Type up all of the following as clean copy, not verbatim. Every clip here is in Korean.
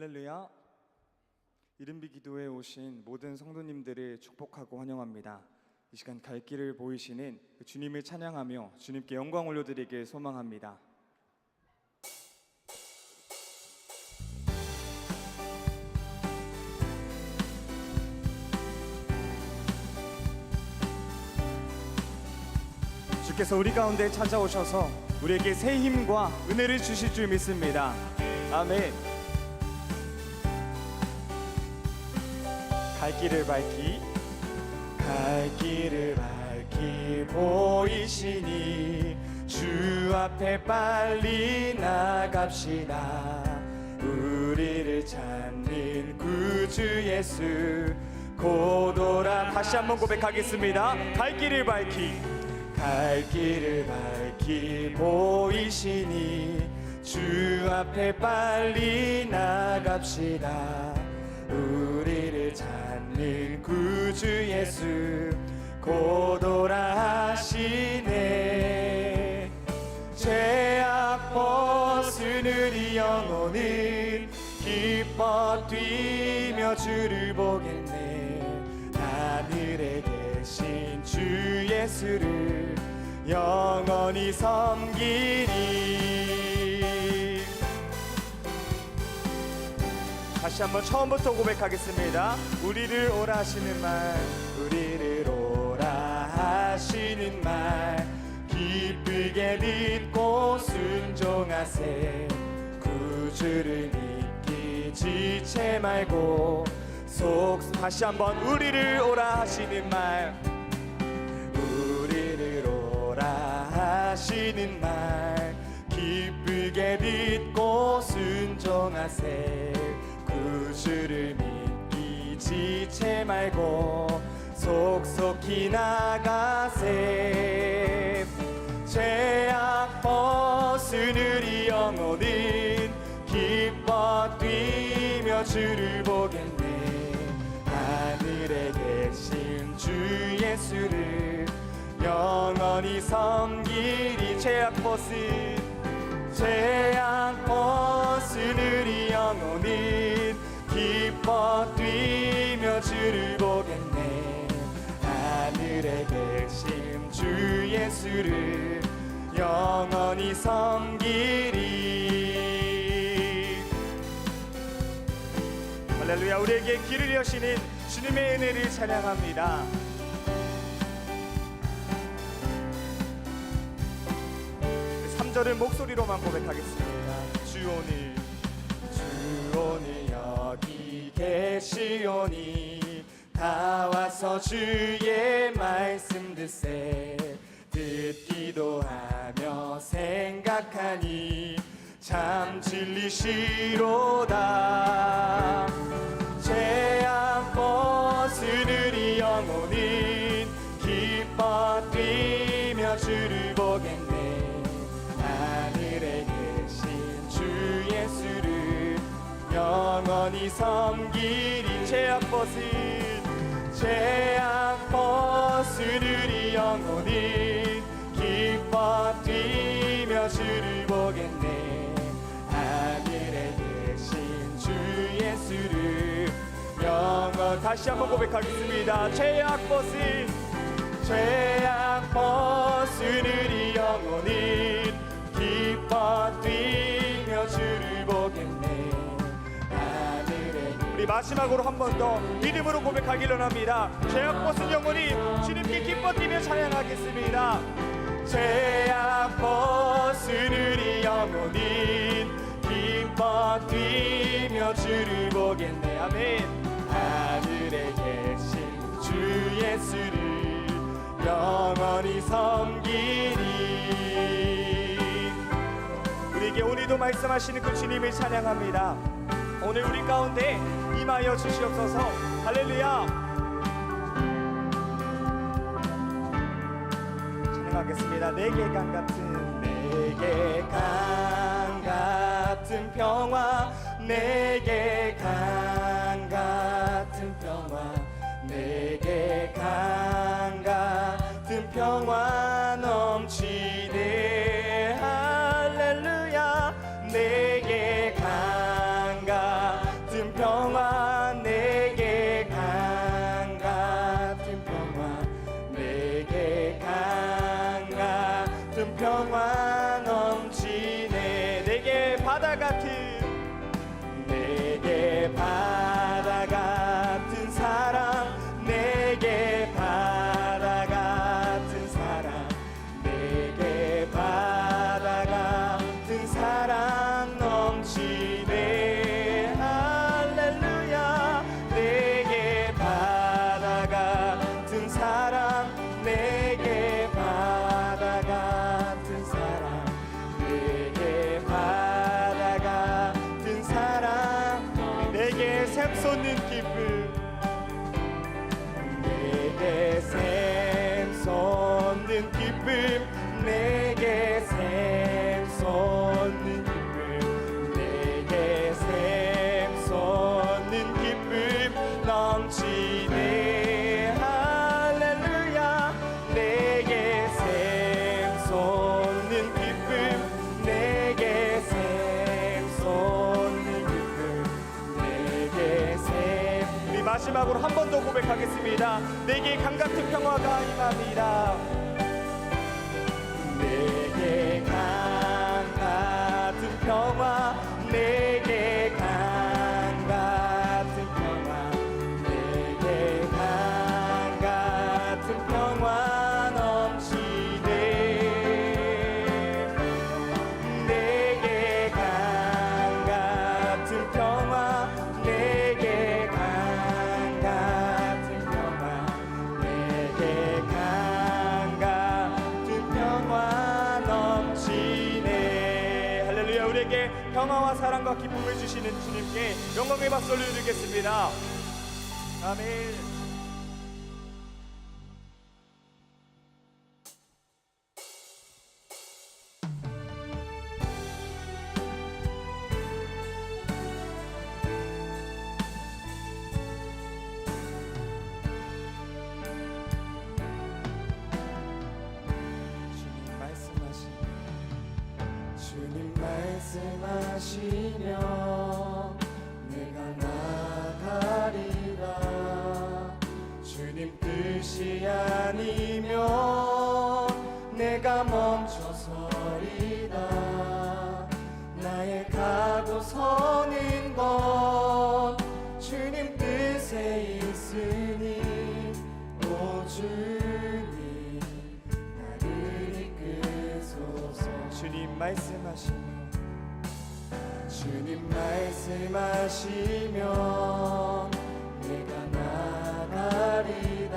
할렐루야. 이른비 기도에 오신 모든 성도님들을 축복하고 환영합니다. 이 시간 갈 길을 보이시는 주님을 찬양하며 주님께 영광 올려드리길 소망합니다. 주께서 우리 가운데 찾아오셔서 우리에게 새 힘과 은혜를 주실 줄 믿습니다. 아멘. 갈 길을 밝히 보이시니 주 앞에 빨리 나갑시다. 우리를 찾는 구주 예수 곧 오라. 다시 한번 고백하겠습니다. 갈 길을 밝히 보이시니 주 앞에 빨리 나갑시다. 우리를 찾는 구주 예수 곧 오라 하시네. 죄악 벗은 우리 영혼은 기뻐 뛰며 주를 보겠네. 하늘에 계신 주 예수를 영원히 섬기리. 다시 한번 처음부터 고백하겠습니다. 우리를 오라 하시는 말 기쁘게 듣고 순종하세. 구주를 믿기 지체 말고 다시 한번 우리를 오라 하시는 말 기쁘게 듣고 순종하세. 구주를 믿기 지체 말고 속속히 나가세. 죄악 벗은 우리 영혼은 기뻐 뛰며 주를 보겠네. 하늘에 계신 주 예수를 영원히 섬기리. 죄악 벗은 우리 영혼은 기뻐 뛰며 주를 보겠네. 하늘에 계신 주 예수를 영원히 섬기리. 할렐루야. 우리에게 길을 여시는 주님의 은혜를 찬양합니다. 3절을 목소리로만 고백하겠습니다. 주 오늘 여기 계시오니 다 와서 주의 말씀 듣기도 하며 생각하니 참 진리시로다. 죄악 벗은 우리 영혼은 기뻐 뛰며 주를 보겠네. 하늘에 계신 주 예수를 영원히 섬기리. 죄악 벗은 우리 영혼은 기뻐 뛰며 주를 보겠네. 하늘에 계신 주 예수를 다시 한번 고백하겠습니다. 죄악 벗은 우리 영혼은 기뻐 뛰며 주를 보겠네. 우리 마지막으로 한 번 더 믿음으로 고백하기를 합니다. 죄악 벗은 영혼이 주님께 기뻐 뛰며 찬양하겠습니다. 죄악 벗은 우리 영혼은 기뻐 뛰며 주를 보겠네. 아멘. 하늘에 계신 주 예수를 영원히 섬기리. 우리에게 오늘도 말씀하시는 그 주님을 찬양합니다. 오늘 우리 가운데 임하여 주시옵소서. 할렐루야. 찬양하겠습니다. 내게 강 같은 평화, 내게 강 같은 평화, 내게 강 같은 평화 넘치네. 할렐루야. 내게 강 같은 같은 평화 넘치네. 내게 바다 같은 사랑, 내게 바다 같은 사랑, 내게 바다 같은 사랑 넘치네. 할렐루야. 내게 바다 같은 사랑, 내게 바다 같은 사랑, 내게 바다 같은 사랑, 내게 샘솟는 기쁨, 내게 샘솟는 기쁨, 내게 샘솟는 기쁨, 내게 샘솟는 기쁨 넘치네. 할렐루야. 내게 샘솟는 기쁨, 내게 샘솟는 기쁨, 내게 우리 마지막으로 한 번 더 고백하겠습니다. 내게 강 같은 평화가 임합니다. 내게 강 같은 평화, 내게 강 같은 평화, 내게 강 같은 평화 넘치네. 내게 강 같은 평화, 내게 강 같은 평화, 내게 강 같은 평화 넘치네. 할렐루야. 우리에게 평화와 사랑과 기쁨을 주시는 주님께 영광의 박수 올려드리겠습니다. 아멘. 주님 말씀하시면 내가 나가리라. 주님 뜻이 아니면 내가 멈춰서리다. 나의 가고 서는 건 주님 뜻에 있으니 오 주님 나를 이끄소서. 주님 말씀하시면 주님 말씀하시면 내가 나가리다.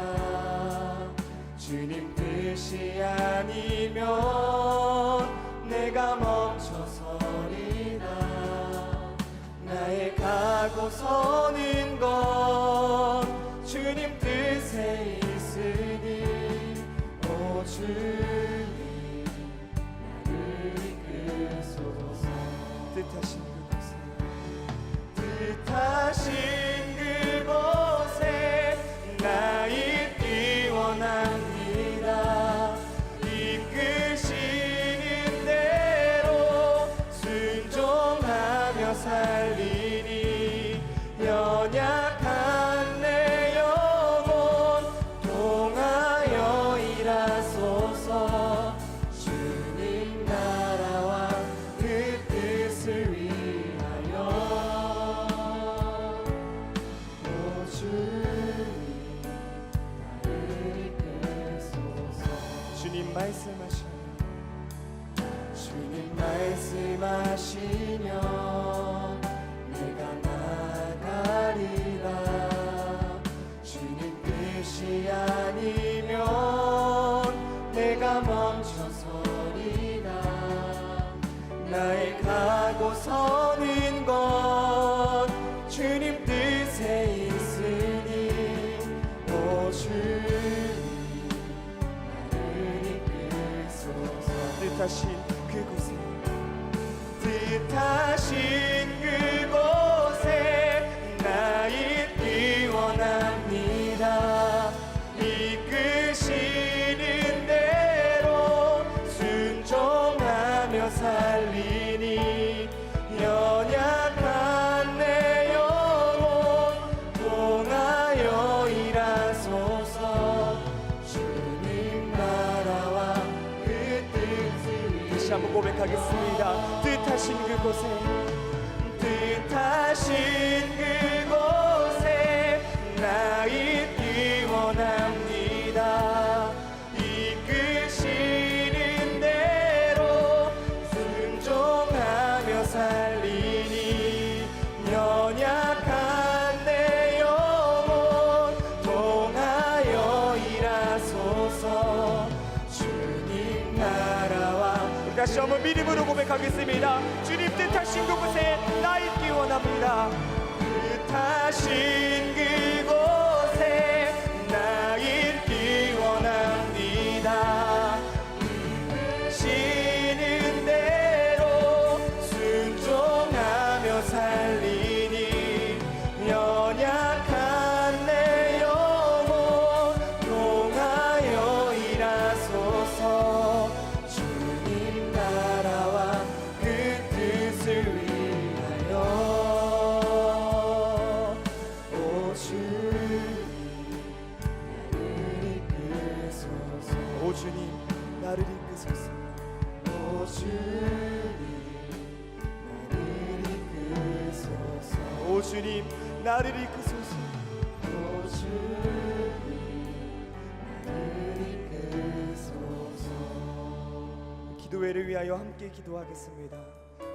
주님 뜻이 아니면 내가 멈춰서리다. 나의 가고 서는 건 주님 뜻에 있으니 오 주님 나를 이끄소서. 뜻하신 그곳에 나 있기 원합니다. 이끄시는 대로 순종하며 살리니 연약한 내 영혼 통하여 일하소서. 주님 나라와 그 뜻을 주님 말씀하시면 내가 나가리라. 주님 뜻이 아니면 내가 멈춰서리라. 나의 가고 서는 건 주님 뜻에 있으니 오 주님 나를 이끄소서. 뜻하신 그곳에 나 있기 원합니다. 이끄시는 대로 순종하며 살리니 연약한 내 영혼 통하여 일하소서. 주님 나라와 그 뜻 다시 한번 고백하겠습니다. 뜻하신 그곳에, 뜻하신 그곳에 나 있기 원합니다. 이끄시는 대로 순종하며 살리니 연약한 내 영혼 통하여 일하소서. 주님 나라와, 다시 한번 믿음으로 고백하겠습니다. 주님 뜻하신 그곳에 나 있기 원합니다. 뜻하신 그곳에 나 있기 원합니다. 이끄시는 대로 순종하며 살리니 연약한 내 영혼 통하여 일하소서. 주님 나라와 그 뜻을 위하여 오 주님 나를 이끄소서. 오 주님 나를 이끄소서. 오 주님 나를 이끄소서. 오 주님 나를 이끄소서. 오 주님 나를 이끄소서. 기도회를 위하여 함께 기도하겠습니다.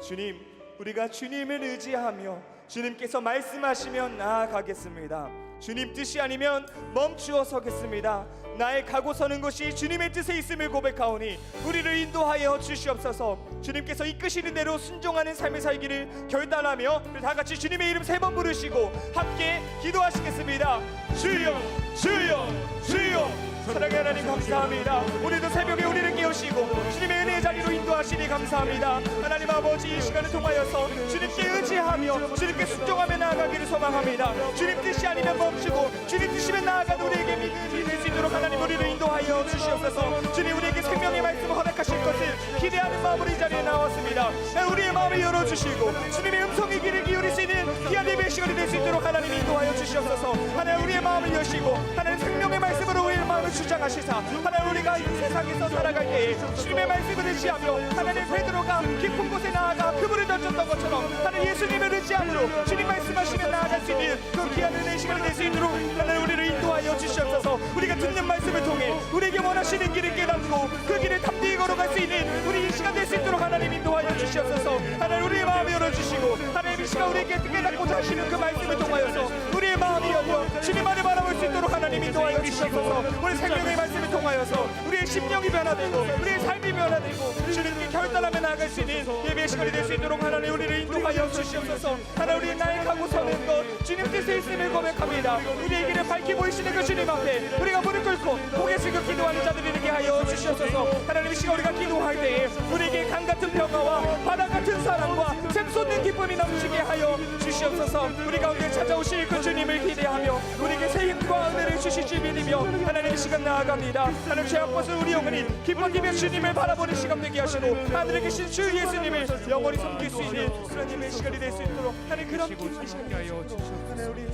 주님, 우리가 주님을 의지하며 주님께서 말씀하시면 나아가겠습니다. 주님 뜻이 아니면 멈추어 서겠습니다. 나의 가고 서는 것이 주님의 뜻에 있음을 고백하오니 우리를 인도하여 주시옵소서. 주님께서 이끄시는 대로 순종하는 삶을 살기를 결단하며 다 같이 주님의 이름 3번 부르시고 함께 기도하시겠습니다. 주여 주여 주여. 사랑의 하나님 감사합니다. 오늘도 새벽에 우리를 깨우시고 주님의 은혜의 자리로 인도하시니 감사합니다. 하나님 아버지, 이 시간을 통하여서 주님께 의지하며 주님께 순종하며 나아가기를 소망합니다. 주님 뜻이 아니면 멈추고 주님 뜻이면 나아가는 우리에게 믿음이 될 수 있도록 하나님 우리를 인도하여 주시옵소서. 주님 우리에게 생명의 말씀을 허락하실 것을 기대하는 마음으로 이 자리에 나왔습니다. 우리의 마음을 열어주시고 주님의 음성의 귀를 기울일 수 있는 귀한 예배의 시간이 될 수 있도록 하나님 인도하여 주시옵소서. 하나님 우리의 마음을 여시고 하나님 생명의 말씀으로 우리의 마음을 주장하시사 하나님 우리가 이 세상에서 살아갈 때에 주님의 말씀을 의지하며 하나님 베드로가 깊은 곳에 나아가 그물을 던졌던 것처럼 하나님 예수님을 의지함으로 주님 말씀하시며 나아갈 수 있는 그 귀한 은혜의 시간이 될 수 있도록 하나님 우리를 인도하여 주시옵소서. 우리가 듣는 말씀을 통해 우리에게 원하시는 길을 깨닫고 그 길을 담대히 걸어갈 수 있는 우리 이 시간 될 수 있도록 하나님 인도하여 주시옵소서. 하나님 우리의 마음을 열어주시고 하나님 이 시간 우리에게 깨닫고자 하시는 그 말씀을 통하여서 우리의 마음이 열려 주님 안에 바라볼 수 있도록 하나님 인도하여 주시옵소서. 우리 생명의 말씀을 통하여서 우리의 심령이 변화되고 우리의 삶이 변화되고 주님께 결단하며 나아갈 수 있는 예배의 시간이 될 수 있도록 하나님 우리를 인도하여 주시옵소서. 하나님 우리의 나의 가고 서는 것 주님 뜻에 있음을 고백합니다. 우리의 길을 밝히 보이시는 그 주님 앞에 우리가 무릎 꿇고 고개 숙여 기도하는 자들이 되게 하여 주시옵소서. 하나님 이 시간 우리가 기도할 때에 우리에게 강 같은 평화와 바다 같은 사랑과 샘솟는 기쁨이 넘치게 하여 주시옵소서. 우리 가운데 찾아오실 그 주님을 기대하며 우리에게 새 힘과 은혜를 주실 줄 믿으며 하나님 이 시간 나아갑니다. 하나님 죄악벗은 우리 영혼이 기뻐하며 주님을 바라보는 시간 되게 하시고 하늘에 계신 주 예수님을 영원히 섬길 수 있는 그런 예배의 시간이 될 수 있도록 하나님 그런 기쁨의 시간이 될 수 있도록 하나님 우리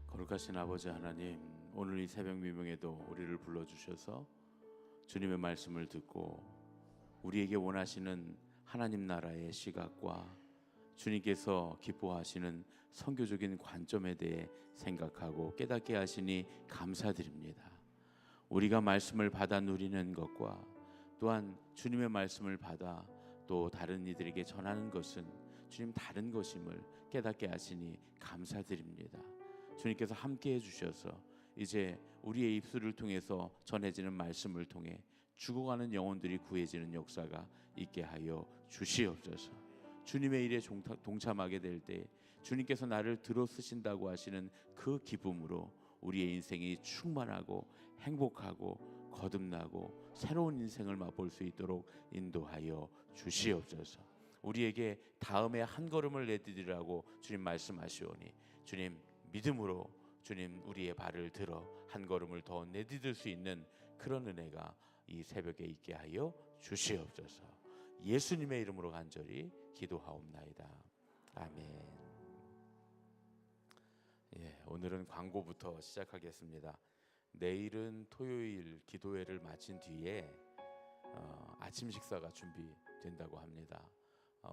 거룩하신 아버지 하나님, 오늘 이 새벽 미명에도 우리를 불러주셔서 주님의 말씀을 듣고 우리에게 원하시는 하나님 나라의 시각과 주님께서 기뻐하시는 선교적인 관점에 대해 생각하고 깨닫게 하시니 감사드립니다. 우리가 말씀을 받아 누리는 것과 또한 주님의 말씀을 받아 또 다른 이들에게 전하는 것은 주님 다른 것임을 깨닫게 하시니 감사드립니다. 주님께서 함께해 주셔서 이제 우리의 입술을 통해서 전해지는 말씀을 통해 죽어가는 영혼들이 구해지는 역사가 있게 하여 주시옵소서. 주님의 일에 동참하게 될 때 주님께서 나를 들어 쓰신다고 하시는 그 기쁨으로 우리의 인생이 충만하고 행복하고 거듭나고 새로운 인생을 맛볼 수 있도록 인도하여 주시옵소서. 우리에게 다음에 한 걸음을 내디디라고 주님 말씀하시오니 주님 믿음으로 주님 우리의 발을 들어 한 걸음을 더 내디딜 수 있는 그런 은혜가 이 새벽에 있게 하여 주시옵소서. 예수님의 이름으로 간절히 기도하옵나이다. 아멘. 오늘은 광고부터 시작하겠습니다. 내일은 토요일 기도회를 마친 뒤에 아침 식사가 준비된다고 합니다.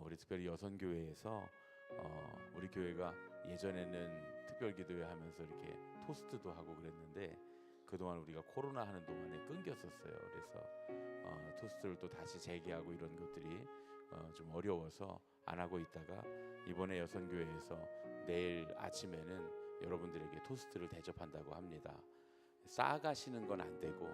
우리 특별히 여선교회에서 우리 교회가 예전에는 특별 기도회 하면서 이렇게 토스트도 하고 그랬는데 그동안 우리가 코로나 하는 동안에 끊겼었어요. 그래서 토스트를 또 다시 재개하고 이런 것들이 좀 어려워서 안 하고 있다가 이번에 여선교회에서 내일 아침에는 여러분들에게 토스트를 대접한다고 합니다. 싸가시는 건 안 되고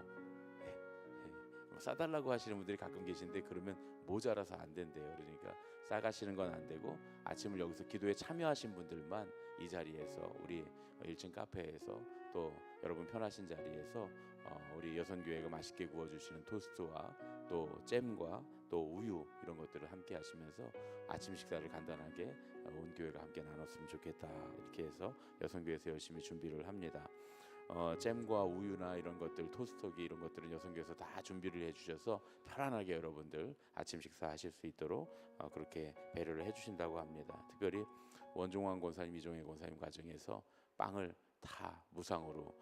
싸달라고 하시는 분들이 가끔 계신데 그러면 모자라서 안 된대요. 그러니까 싸가시는 건 안 되고 아침을 여기서 기도에 참여하신 분들만 이 자리에서 우리 1층 카페에서 또 여러분 편하신 자리에서 우리 여선교회가 맛있게 구워주시는 토스트와 또 잼과 또 우유 이런 것들을 함께 하시면서 아침 식사를 간단하게 온 교회가 함께 나눴으면 좋겠다. 이렇게 해서 여선교회에서 열심히 준비를 합니다. 잼과 우유나 이런 것들, 토스터기 이런 것들은 여성교회에서 다 준비를 해주셔서 편안하게 여러분들 아침 식사하실 수 있도록 그렇게 배려를 해주신다고 합니다. 특별히 원종환 권사님, 이종혜 권사님 가정에서 빵을 다 무상으로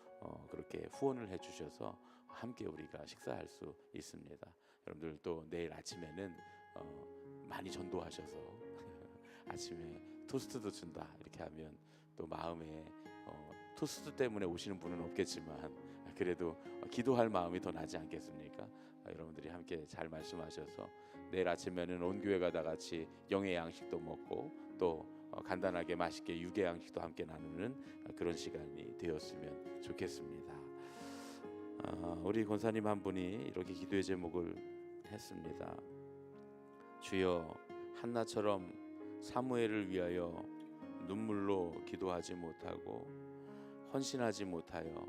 그렇게 후원을 해주셔서 함께 우리가 식사할 수 있습니다. 여러분들 또 내일 아침에는 많이 전도하셔서 아침에 토스트도 준다 이렇게 하면 또 마음에 토스트 때문에 오시는 분은 없겠지만 그래도 기도할 마음이 더 나지 않겠습니까? 여러분들이 함께 잘 말씀하셔서 내일 아침에는 온 교회가 다 같이 영의 양식도 먹고 또 간단하게 맛있게 육의 양식도 함께 나누는 그런 시간이 되었으면 좋겠습니다. 우리 권사님 한 분이 이렇게 기도의 제목을 했습니다. 주여, 한나처럼 사무엘을 위하여 눈물로 기도하지 못하고 헌신하지 못하여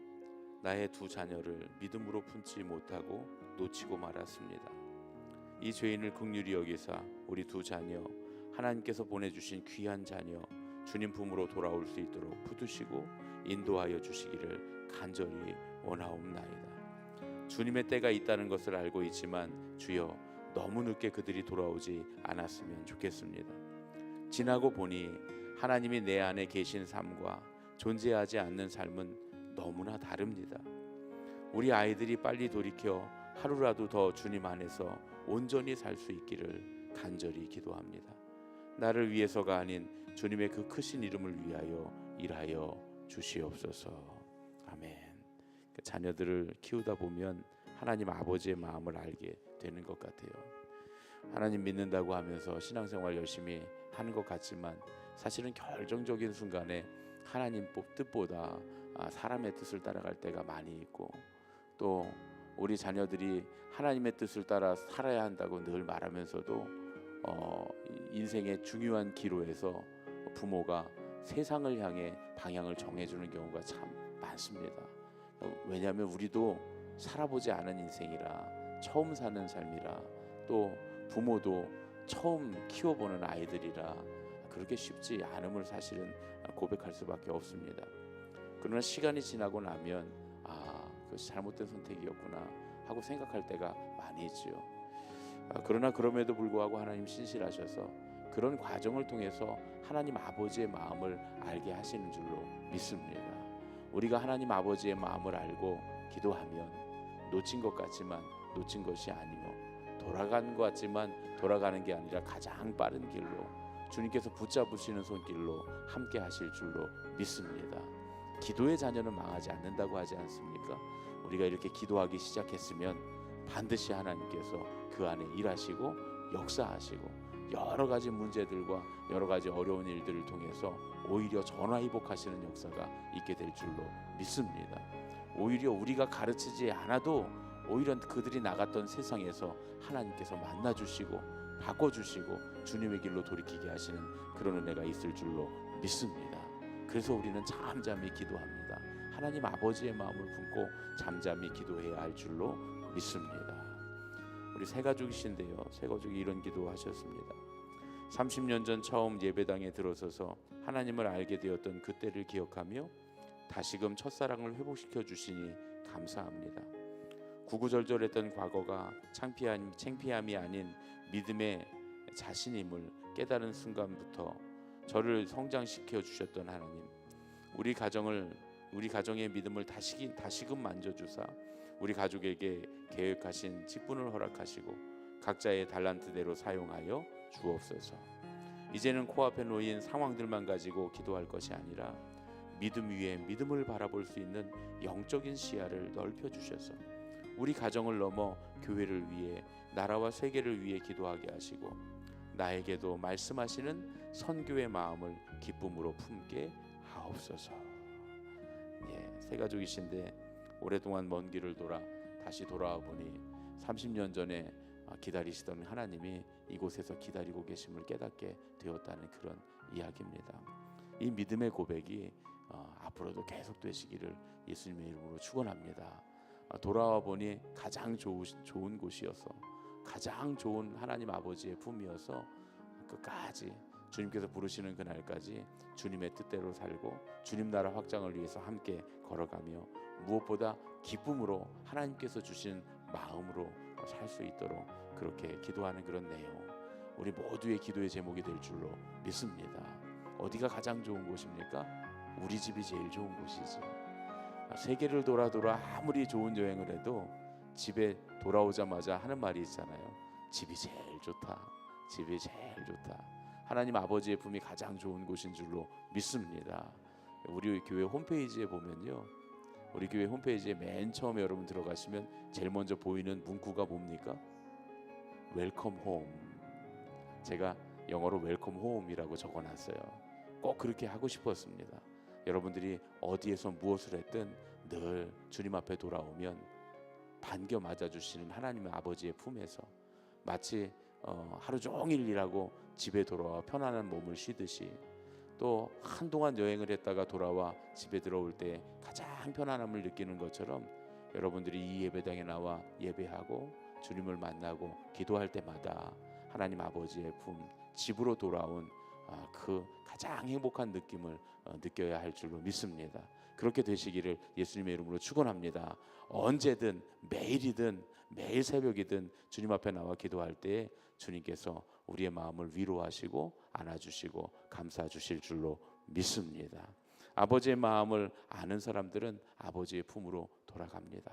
나의 두 자녀를 믿음으로 품지 못하고 놓치고 말았습니다. 이 죄인을 긍휼히 여기사 우리 두 자녀, 하나님께서 보내주신 귀한 자녀 주님 품으로 돌아올 수 있도록 붙드시고 인도하여 주시기를 간절히 원하옵나이다. 주님의 때가 있다는 것을 알고 있지만 주여, 너무 늦게 그들이 돌아오지 않았으면 좋겠습니다. 지나고 보니 하나님이 내 안에 계신 삶과 존재하지 않는 삶은 너무나 다릅니다. 우리 아이들이 빨리 돌이켜 하루라도 더 주님 안에서 온전히 살 수 있기를 간절히 기도합니다. 나를 위해서가 아닌 주님의 그 크신 이름을 위하여 일하여 주시옵소서. 아멘. 자녀들을 키우다 보면 하나님 아버지의 마음을 알게 되는 것 같아요. 하나님 믿는다고 하면서 신앙생활 열심히 하는 것 같지만 사실은 결정적인 순간에 하나님 뜻보다 사람의 뜻을 따라갈 때가 많이 있고, 또 우리 자녀들이 하나님의 뜻을 따라 살아야 한다고 늘 말하면서도 인생의 중요한 기로에서 부모가 세상을 향해 방향을 정해주는 경우가 참 많습니다. 왜냐하면 우리도 살아보지 않은 인생이라, 처음 사는 삶이라, 또 부모도 처음 키워보는 아이들이라 그렇게 쉽지 않음을 사실은 고백할 수밖에 없습니다. 그러나 시간이 지나고 나면 그것이 잘못된 선택이었구나 하고 생각할 때가 많이 있지요. 그러나 그럼에도 불구하고 하나님 신실하셔서 그런 과정을 통해서 하나님 아버지의 마음을 알게 하시는 줄로 믿습니다. 우리가 하나님 아버지의 마음을 알고 기도하면 놓친 것 같지만 놓친 것이 아니요, 돌아간 것 같지만 돌아가는 게 아니라 가장 빠른 길로 주님께서 붙잡으시는 손길로 함께 하실 줄로 믿습니다. 기도의 자녀는 망하지 않는다고 하지 않습니까? 우리가 이렇게 기도하기 시작했으면 반드시 하나님께서 그 안에 일하시고 역사하시고 여러 가지 문제들과 여러 가지 어려운 일들을 통해서 오히려 전화위복하시는 역사가 있게 될 줄로 믿습니다. 오히려 우리가 가르치지 않아도 오히려 그들이 나갔던 세상에서 하나님께서 만나주시고 바꿔주시고 주님의 길로 돌이키게 하시는 그런 은혜가 있을 줄로 믿습니다. 그래서 우리는 잠잠히 기도합니다. 하나님 아버지의 마음을 품고 잠잠히 기도해야 할 줄로 믿습니다. 우리 세 가족이신데요, 세 가족이 이런 기도하셨습니다. 30년 전 처음 예배당에 들어서서 하나님을 알게 되었던 그때를 기억하며 다시금 첫사랑을 회복시켜 주시니 감사합니다. 구구절절했던 과거가 창피함이 아닌 믿음의 자신임을 깨달은 순간부터 저를 성장시켜 주셨던 하나님, 우리 가정을 우리 가정의 믿음을 다시금 만져주사 우리 가족에게 계획하신 직분을 허락하시고 각자의 달란트대로 사용하여 주옵소서. 이제는 코앞에 놓인 상황들만 가지고 기도할 것이 아니라 믿음 위에 믿음을 바라볼 수 있는 영적인 시야를 넓혀주셔서 우리 가정을 넘어 교회를 위해 나라와 세계를 위해 기도하게 하시고 나에게도 말씀하시는 선교의 마음을 기쁨으로 품게 하옵소서. 새 가족이신데 오랫동안 먼 길을 돌아 다시 돌아와 보니 30년 전에 기다리시던 하나님이 이곳에서 기다리고 계심을 깨닫게 되었다는 그런 이야기입니다. 이 믿음의 고백이 앞으로도 계속 되시기를 예수님의 이름으로 축원합니다. 돌아와 보니 가장 좋은 곳이어서 가장 좋은 하나님 아버지의 품이어서 끝까지 주님께서 부르시는 그날까지 주님의 뜻대로 살고 주님 나라 확장을 위해서 함께 걸어가며 무엇보다 기쁨으로 하나님께서 주신 마음으로 살 수 있도록 그렇게 기도하는 그런 내용, 우리 모두의 기도의 제목이 될 줄로 믿습니다. 어디가 가장 좋은 곳입니까? 우리 집이 제일 좋은 곳이지. 세계를 돌아 아무리 좋은 여행을 해도 집에 돌아오자마자 하는 말이 있잖아요. 집이 제일 좋다. 집이 제일 좋다. 하나님 아버지의 품이 가장 좋은 곳인 줄로 믿습니다. 우리 교회 홈페이지에 보면요, 우리 교회 홈페이지에 맨 처음에 여러분 들어가시면 제일 먼저 보이는 문구가 뭡니까? 웰컴 홈. 제가 영어로 웰컴 홈이라고 적어놨어요. 꼭 그렇게 하고 싶었습니다. 여러분들이 어디에서 무엇을 했든 늘 주님 앞에 돌아오면 반겨 맞아주시는 하나님의 아버지의 품에서 마치 하루 종일 일하고 집에 돌아와 편안한 몸을 쉬듯이, 또 한동안 여행을 했다가 돌아와 집에 들어올 때 가장 편안함을 느끼는 것처럼 여러분들이 이 예배당에 나와 예배하고 주님을 만나고 기도할 때마다 하나님 아버지의 품, 집으로 돌아온 그 가장 행복한 느낌을 느껴야 할 줄로 믿습니다. 그렇게 되시기를 예수님의 이름으로 축원합니다. 언제든 매일이든 매일 새벽이든 주님 앞에 나와 기도할 때 주님께서 우리의 마음을 위로하시고 안아주시고 감싸주실 줄로 믿습니다. 아버지의 마음을 아는 사람들은 아버지의 품으로 돌아갑니다.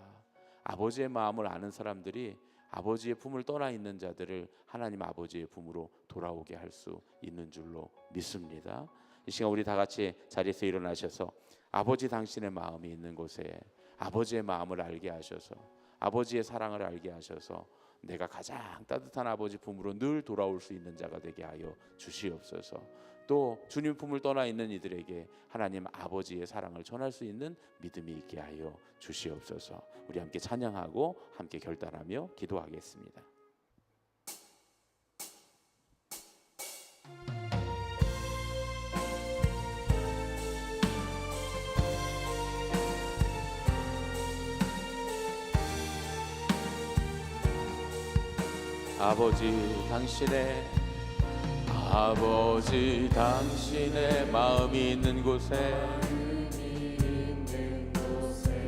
아버지의 마음을 아는 사람들이 아버지의 품을 떠나 있는 자들을 하나님 아버지의 품으로 돌아오게 할 수 있는 줄로 믿습니다. 이 시간 우리 다 같이 자리에서 일어나셔서 아버지 당신의 마음이 있는 곳에 아버지의 마음을 알게 하셔서 아버지의 사랑을 알게 하셔서 내가 가장 따뜻한 아버지 품으로 늘 돌아올 수 있는 자가 되게 하여 주시옵소서. 또 주님 품을 떠나 있는 이들에게 하나님 아버지의 사랑을 전할 수 있는 믿음이 있게 하여 주시옵소서. 우리 함께 찬양하고 함께 결단하며 기도하겠습니다. 아버지 당신의 마음이 있는 곳에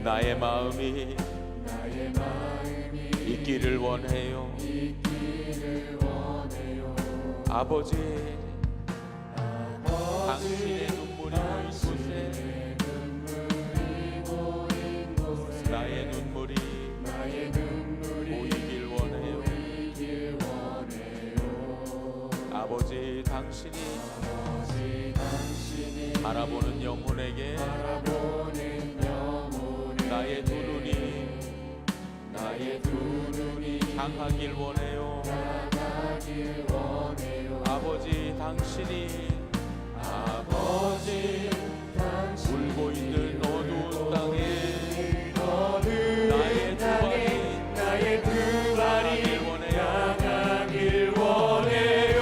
나의 마음이 있기를 원해요. 아버지 당신의 눈물이 보인 곳에 나의 눈물이 보이길 원해요. 아버지 당신이 바라보는 영혼에게 나의 두 눈이 향하길 원해요. 아버지 당신이 울고 있는 어두운 땅에 나의 두 발이 향하길 원해요.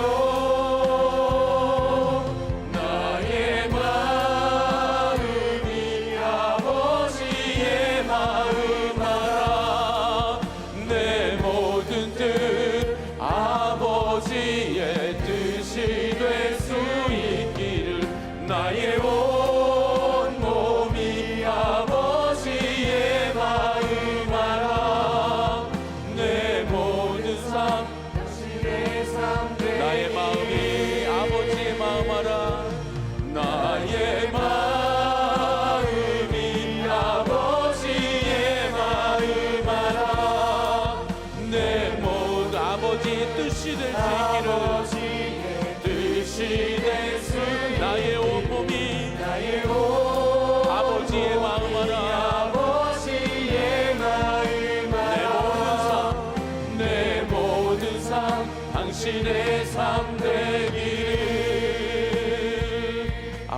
나의 마음이 아버지의 마음 알아. 내 모든 뜻 아버지의 뜻이 될 수 있기를 나의 온 몸이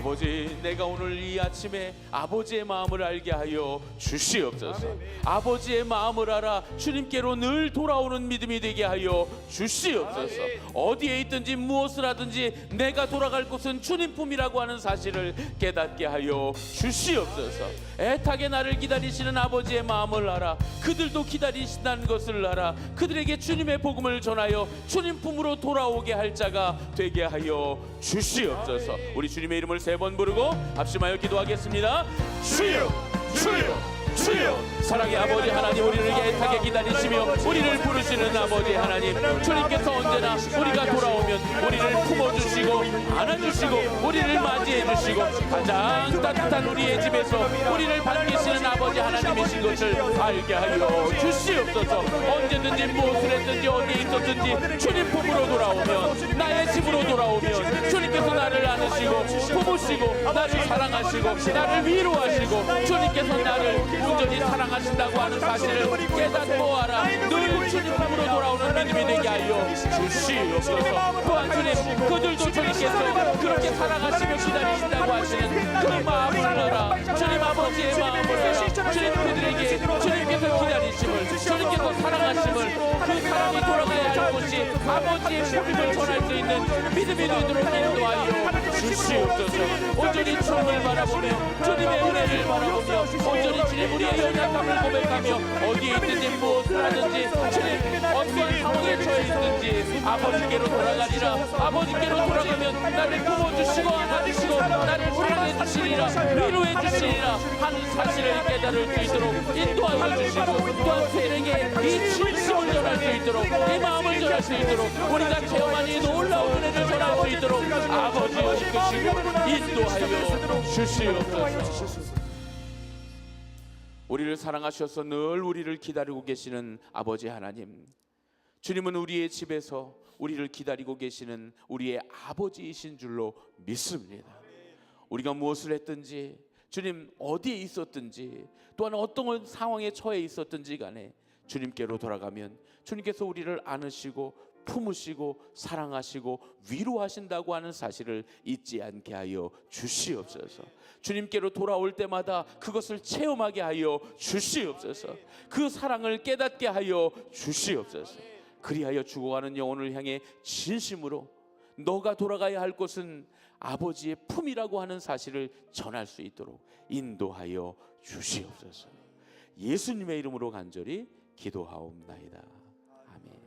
아버지, 내가 오늘 이 아침에 아버지의 마음을 알게 하여 주시옵소서. 아버지의 마음을 알아 주님께로 늘 돌아오는 믿음이 되게 하여 주시옵소서. 어디에 있든지 무엇을 하든지 내가 돌아갈 곳은 주님 품이라고 하는 사실을 깨닫게 하여 주시옵소서. 애타게 나를 기다리시는 아버지의 마음을 알아 그들도 기다리신다는 것을 알아 그들에게 주님의 복음을 전하여 주님 품으로 돌아오게 할 자가 되게 하여 주시옵소서. 우리 주님의 이름을 3번 부르고 합심하여 기도하겠습니다. 주여, 주여, 주여. 사랑의 아버지 하나님, 우리를 애타게 기다리시며 우리를 부르시는 아버지 하나님, 주님께서 언제나 우리가 돌아오면 우리를 품어주시고 안아주시고 우리를 맞이해주시고 가장 따뜻한 우리의 집에서 우리를 반기시는 아버지 하나님이신 것을 알게 하여 주시옵소서. 언제든지 무엇을 했든지 어디에 있었든지 주님 품으로 돌아오면, 나의 집으로 돌아오면 주님께서 나를 안으시고 품으시고 나를 사랑하시고 나를 위로하시고 주님께서 나를 온전히 사랑하신다고 하는 사실을 깨닫고 알아 늘 주님 품으로 돌아오는 믿음이 되게 하여 주시옵소서. 또한 주님, 그들도 주님께서 그렇게 사랑하시며 기다리신다고 하시는 그 마음을 알아 주님 아버지의 마음을 알아 주님 그들에게 주님께서 기다리심을, 주님께서 사랑하심을, 그 사랑이 돌아가야 할 곳이 아버지의 품임을 전할 수 있는 믿음이 되도록 인도하여 주시옵소서. 온전히 주님을 바라보며 주님의 은혜를 바라보며 온전히 주님 우리의 연약함을 고백하며 어디에 있든지 무엇을 하든지 주님 어떠한 상황에 처해 있든지 아버지께로 돌아가리라. 아버지께로 돌아가면 나를 품어주시고 안아주시고 나를 사랑해 주시리라, 위로해 주시리라 하는 사실을 깨달을 수 있도록 인도하여 주시고, 또한 그들에게 이 진심을 전할 수 있도록, 이 마음을 전할 수 있도록, 우리가 체험한 이 놀라운 은혜를 전할 수 있도록 아버지여 이끄시고 인도하여 주시옵소서. 우리를 사랑하셔서 늘 우리를 기다리고 계시는 아버지 하나님, 주님은 우리의 집에서 우리를 기다리고 계시는 우리의 아버지이신 줄로 믿습니다. 우리가 무엇을 했든지 주님 어디에 있었든지 또한 어떤 상황에 처해 있었든지 간에 주님께로 돌아가면 주님께서 우리를 안으시고 품으시고 사랑하시고 위로하신다고 하는 사실을 잊지 않게 하여 주시옵소서. 주님께로 돌아올 때마다 그것을 체험하게 하여 주시옵소서. 그 사랑을 깨닫게 하여 주시옵소서. 그리하여 죽어가는 영혼을 향해 진심으로 너가 돌아가야 할 곳은 아버지의 품이라고 하는 사실을 전할 수 있도록 인도하여 주시옵소서. 예수님의 이름으로 간절히 기도하옵나이다. 아멘.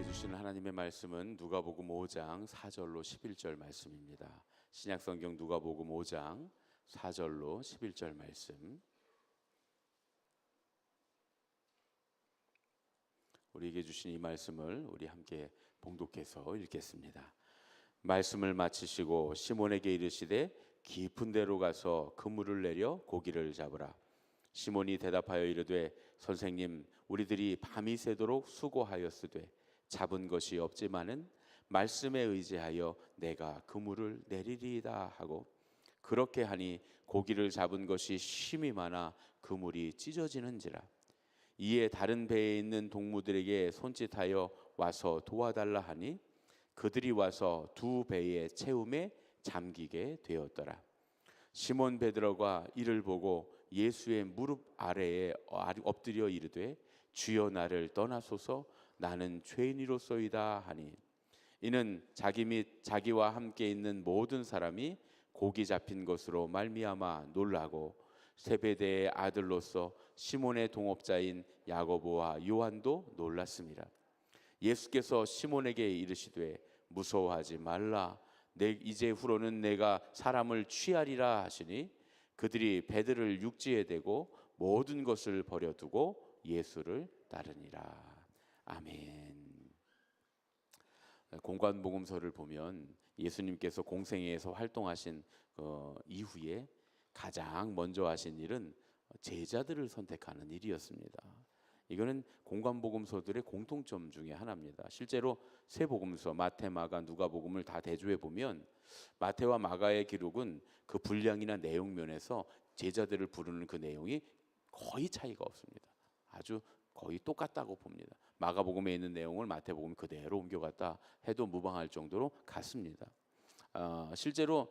주신 하나님의 말씀은 누가복음 5장 4절로 11절 말씀입니다. 신약성경 누가복음 5장 4절로 11절 말씀. 우리에게 주신 이 말씀을 우리 함께 봉독해서 읽겠습니다. 말씀을 마치시고 시몬에게 이르시되 깊은 데로 가서 그물을 내려 고기를 잡으라. 시몬이 대답하여 이르되 선생님, 우리들이 밤이 새도록 수고하였으되 잡은 것이 없지만은 말씀에 의지하여 내가 그물을 내리리이다 하고, 그렇게 하니 고기를 잡은 것이 심히 많아 그물이 찢어지는지라. 이에 다른 배에 있는 동무들에게 손짓하여 와서 도와달라 하니 그들이 와서 두 배의 채움에 잠기게 되었더라. 시몬 베드로가 이를 보고 예수의 무릎 아래에 엎드려 이르되 주여 나를 떠나소서 나는 죄인이로소이다 하니, 이는 자기 및 자기와 함께 있는 모든 사람이 고기 잡힌 것으로 말미암아 놀라고 세베대의 아들로서 시몬의 동업자인 야고보와 요한도 놀랐습니다. 예수께서 시몬에게 이르시되 무서워하지 말라. 이제후로는 내가 사람을 취하리라 하시니 그들이 배들을 육지에 대고 모든 것을 버려두고 예수를 따르니라. 아멘. 공관복음서를 보면 예수님께서 공생애에서 활동하신 이후에 가장 먼저 하신 일은 제자들을 선택하는 일이었습니다. 이거는 공관복음서들의 공통점 중에 하나입니다. 실제로 세 복음서 마태, 마가, 누가복음을 다 대조해 보면 마태와 마가의 기록은 그 분량이나 내용 면에서 제자들을 부르는 그 내용이 거의 차이가 없습니다. 아주 거의 똑같다고 봅니다. 마가복음에 있는 내용을 마태복음 그대로 옮겨갔다 해도 무방할 정도로 같습니다. 실제로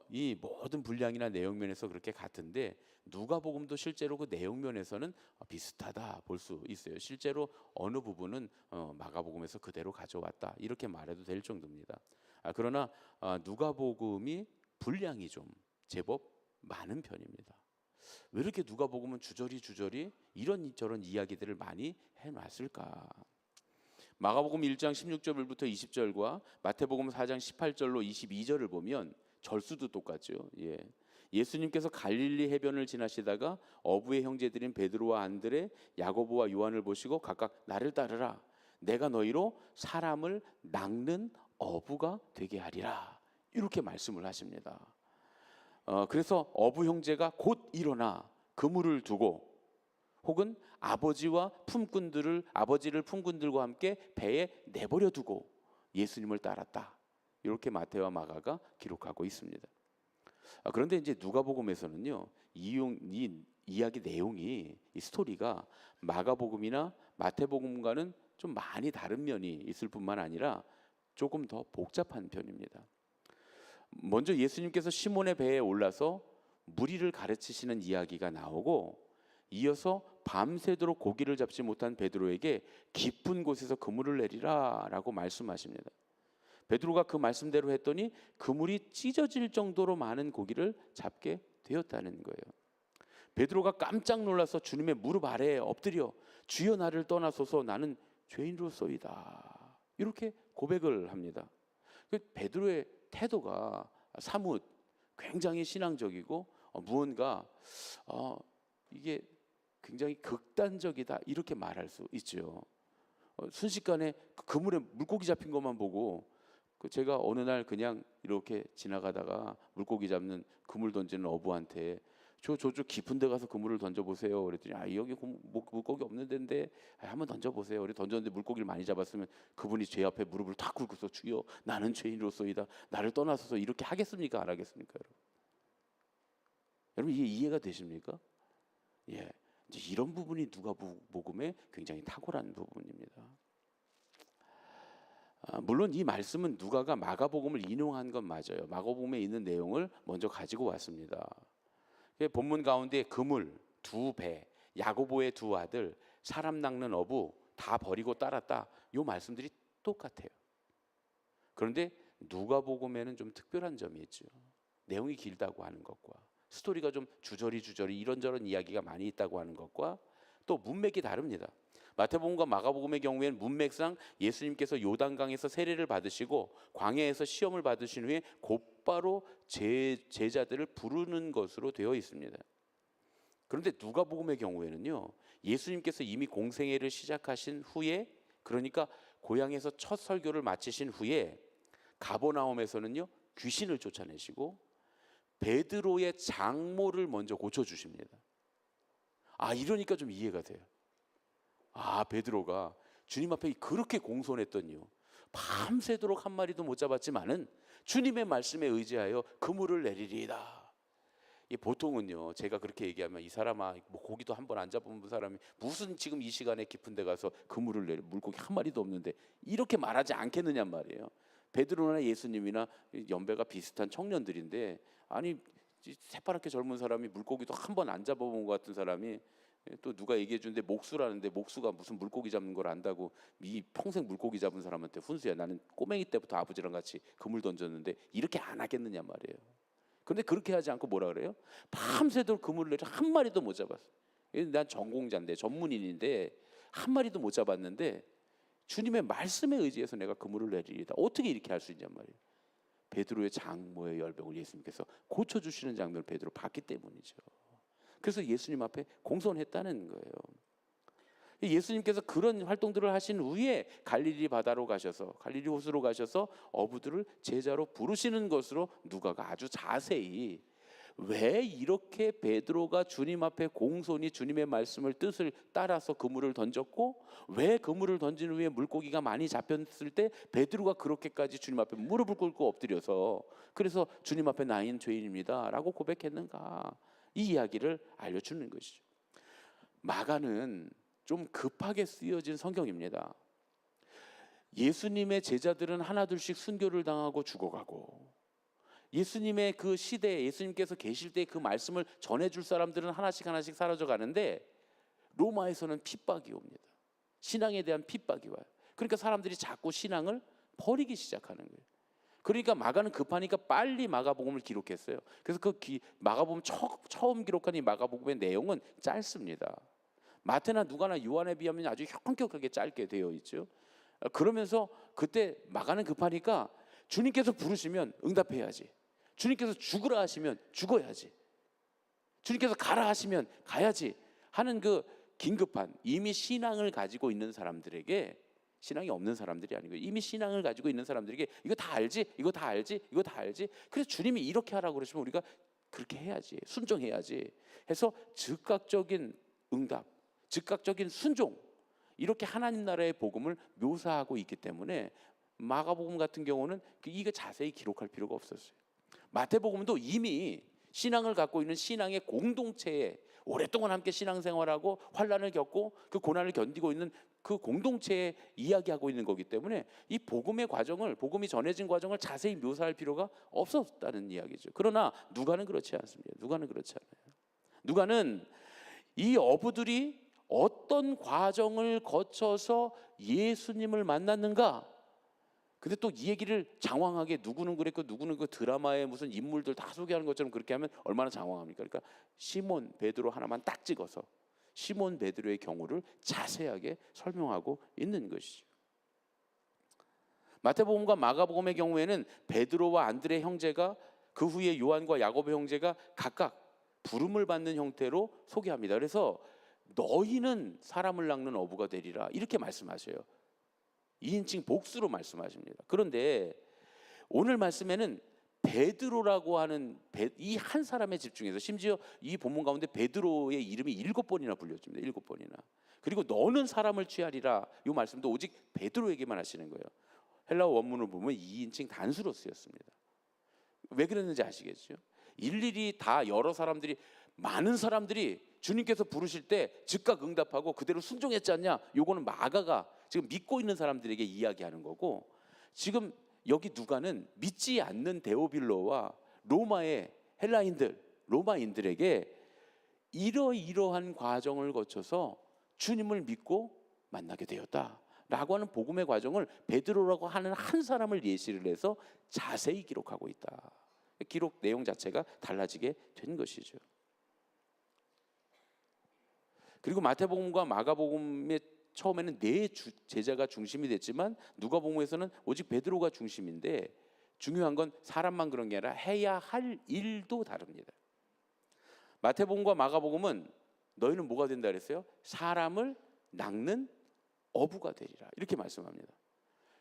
이 모든 분량이나 내용 면에서 그렇게 같은데 누가복음도 실제로 그 내용 면에서는 비슷하다 볼 수 있어요. 실제로 어느 부분은 마가복음에서 그대로 가져왔다 이렇게 말해도 될 정도입니다. 그러나 누가복음이 분량이 좀 제법 많은 편입니다. 왜 이렇게 누가복음은 주저리 이런저런 이야기들을 많이 해놨을까? 마가복음 1장 16절부터 20절과 마태복음 4장 18절로 22절을 보면 절수도 똑같죠. 예수님께서 갈릴리 해변을 지나시다가 어부의 형제들인 베드로와 안드레, 야고보와 요한을 보시고 각각 나를 따르라. 내가 너희로 사람을 낚는 어부가 되게 하리라. 이렇게 말씀을 하십니다. 그래서 어부 형제가 곧 일어나 그물을 두고 혹은 아버지를 품꾼들과 함께 배에 내버려 두고 예수님을 따랐다. 이렇게 마태와 마가가 기록하고 있습니다. 그런데 이제 누가복음에서는요, 이 이야기 내용이 이 스토리가 마가복음이나 마태복음과는 좀 많이 다른 면이 있을 뿐만 아니라 조금 더 복잡한 편입니다. 먼저 예수님께서 시몬의 배에 올라서 무리를 가르치시는 이야기가 나오고 이어서 밤새도록 고기를 잡지 못한 베드로에게 깊은 곳에서 그물을 내리라 라고 말씀하십니다. 베드로가 그 말씀대로 했더니 그물이 찢어질 정도로 많은 고기를 잡게 되었다는 거예요. 베드로가 깜짝 놀라서 주님의 무릎 아래에 엎드려 주여 나를 떠나소서 나는 죄인으로소이다 이렇게 고백을 합니다. 베드로의 태도가 사뭇 굉장히 신앙적이고 무언가 이게 굉장히 극단적이다 이렇게 말할 수 있죠. 순식간에 그물에 물고기 잡힌 것만 보고 제가 어느 날 그냥 이렇게 지나가다가 물고기 잡는 그물 던지는 어부한테 저쪽 깊은 데 가서 그물을 던져보세요 그랬더니 여기 물고기 없는 데인데 한번 던져보세요. 그래 던졌는데 물고기를 많이 잡았으면 그분이 제 앞에 무릎을 탁 꿇고서 주여 나는 죄인으로소이다 나를 떠나소서 이렇게 하겠습니까 안 하겠습니까? 여러분 이게 이해가 되십니까? 이제 이런 부분이 누가복음의 굉장히 탁월한 부분입니다. 물론 이 말씀은 누가가 마가복음을 인용한 건 맞아요. 마가복음에 있는 내용을 먼저 가지고 왔습니다. 본문 가운데 그물, 두 배, 야고보의 두 아들, 사람 낚는 어부 다 버리고 따랐다. 이 말씀들이 똑같아요. 그런데 누가복음에는 좀 특별한 점이 있죠. 내용이 길다고 하는 것과 스토리가 좀 주저리 이런저런 이야기가 많이 있다고 하는 것과 또 문맥이 다릅니다. 마태복음과 마가복음의 경우에는 문맥상 예수님께서 요단강에서 세례를 받으시고 광야에서 시험을 받으신 후에 곧바로 제자들을 부르는 것으로 되어 있습니다. 그런데 누가복음의 경우에는요, 예수님께서 이미 공생애를 시작하신 후에, 그러니까 고향에서 첫 설교를 마치신 후에 가버나움에서는요 귀신을 쫓아내시고 베드로의 장모를 먼저 고쳐주십니다. 이러니까 좀 이해가 돼요. 베드로가 주님 앞에 그렇게 공손했더니요 밤새도록 한 마리도 못 잡았지만은 주님의 말씀에 의지하여 그물을 내리리이다. 보통은요 제가 그렇게 얘기하면 이 사람아 고기도 한 번 안 잡은 사람이 무슨 지금 이 시간에 깊은 데 가서 그물을 내려 물고기 한 마리도 없는데 이렇게 말하지 않겠느냐 말이에요. 베드로나 예수님이나 연배가 비슷한 청년들인데 새파랗게 젊은 사람이 물고기도 한 번 안 잡아본 것 같은 사람이 또 누가 얘기해 주는데 목수라는데 목수가 무슨 물고기 잡는 걸 안다고 이 평생 물고기 잡은 사람한테 훈수야. 나는 꼬맹이 때부터 아버지랑 같이 그물 던졌는데 이렇게 안 하겠느냐 말이에요. 그런데 그렇게 하지 않고 뭐라 그래요? 밤새도록 그물을 내려 한 마리도 못 잡았어. 난 전공자인데 전문인인데 한 마리도 못 잡았는데 주님의 말씀에 의지해서 내가 그물을 내리리다. 어떻게 이렇게 할 수 있냔 말이에요. 베드로의 장모의 열병을 예수님께서 고쳐주시는 장면을 베드로 봤기 때문이죠. 그래서 예수님 앞에 공손했다는 거예요. 예수님께서 그런 활동들을 하신 후에 갈릴리 바다로 가셔서, 갈릴리 호수로 가셔서 어부들을 제자로 부르시는 것으로 누가가 아주 자세히 왜 이렇게 베드로가 주님 앞에 공손히 주님의 말씀을 뜻을 따라서 그물을 던졌고, 왜 그물을 던진 후에 물고기가 많이 잡혔을 때 베드로가 그렇게까지 주님 앞에 무릎을 꿇고 엎드려서 그래서 주님 앞에 나인 죄인입니다 라고 고백했는가, 이 이야기를 알려주는 것이죠. 마가는 좀 급하게 쓰여진 성경입니다. 예수님의 제자들은 하나둘씩 순교를 당하고 죽어가고, 예수님의 그 시대에 예수님께서 계실 때 그 말씀을 전해줄 사람들은 하나씩 하나씩 사라져 가는데, 로마에서는 핍박이 옵니다. 신앙에 대한 핍박이 와요. 그러니까 사람들이 자꾸 신앙을 버리기 시작하는 거예요. 그러니까 마가는 급하니까 빨리 마가복음을 기록했어요. 그래서 그 마가복음 처음 기록한 이 마가복음의 내용은 짧습니다. 마태나 누가나 요한에 비하면 아주 현격하게 짧게 되어 있죠. 그러면서 그때 마가는 급하니까 주님께서 부르시면 응답해야지, 주님께서 죽으라 하시면 죽어야지, 주님께서 가라 하시면 가야지 하는 그 긴급한, 이미 신앙을 가지고 있는 사람들에게, 신앙이 없는 사람들이 아니고 이미 신앙을 가지고 있는 사람들에게 이거 다 알지, 이거 다 알지, 이거 다 알지, 그래서 주님이 이렇게 하라고 그러시면 우리가 그렇게 해야지, 순종해야지 해서 즉각적인 응답, 즉각적인 순종, 이렇게 하나님 나라의 복음을 묘사하고 있기 때문에 마가복음 같은 경우는 이거 자세히 기록할 필요가 없었어요. 마태복음도 이미 신앙을 갖고 있는 신앙의 공동체에 오랫동안 함께 신앙생활하고 환난을 겪고 그 고난을 견디고 있는 그 공동체에 이야기하고 있는 거기 때문에 이 복음의 과정을, 복음이 전해진 과정을 자세히 묘사할 필요가 없었다는 이야기죠. 그러나 누가는 그렇지 않습니다. 누가는 그렇지 않아요. 누가는 이 어부들이 어떤 과정을 거쳐서 예수님을 만났는가, 근데 또 이 얘기를 장황하게 누구는 그랬고 누구는 그 드라마에 무슨 인물들 다 소개하는 것처럼 그렇게 하면 얼마나 장황합니까? 그러니까 시몬 베드로 하나만 딱 찍어서 시몬 베드로의 경우를 자세하게 설명하고 있는 것이죠. 마태복음과 마가복음의 경우에는 베드로와 안드레 형제가 그 후에 요한과 야고보 형제가 각각 부름을 받는 형태로 소개합니다. 그래서 너희는 사람을 낚는 어부가 되리라 이렇게 말씀하셔요. 2인칭 복수로 말씀하십니다. 그런데 오늘 말씀에는 베드로라고 하는 이 한 사람에 집중해서, 심지어 이 본문 가운데 베드로의 이름이 7번이나 불려집니다. 7번이나. 그리고 너는 사람을 취하리라, 이 말씀도 오직 베드로에게만 하시는 거예요. 헬라어 원문을 보면 2인칭 단수로 쓰였습니다. 왜 그랬는지 아시겠죠? 일일이 다 여러 사람들이, 많은 사람들이 주님께서 부르실 때 즉각 응답하고 그대로 순종했지 않냐, 요거는 마가가 지금 믿고 있는 사람들에게 이야기하는 거고, 지금 여기 누가는 믿지 않는 데오빌로와 로마의 헬라인들, 로마인들에게 이러이러한 과정을 거쳐서 주님을 믿고 만나게 되었다라고 하는 복음의 과정을 베드로라고 하는 한 사람을 예시를 해서 자세히 기록하고 있다. 기록 내용 자체가 달라지게 된 것이죠. 그리고 마태복음과 마가복음의 처음에는 네 제자가 중심이 됐지만 누가복음에서는 오직 베드로가 중심인데, 중요한 건 사람만 그런 게 아니라 해야 할 일도 다릅니다. 마태복음과 마가복음은 너희는 뭐가 된다 그랬어요? 사람을 낚는 어부가 되리라 이렇게 말씀합니다.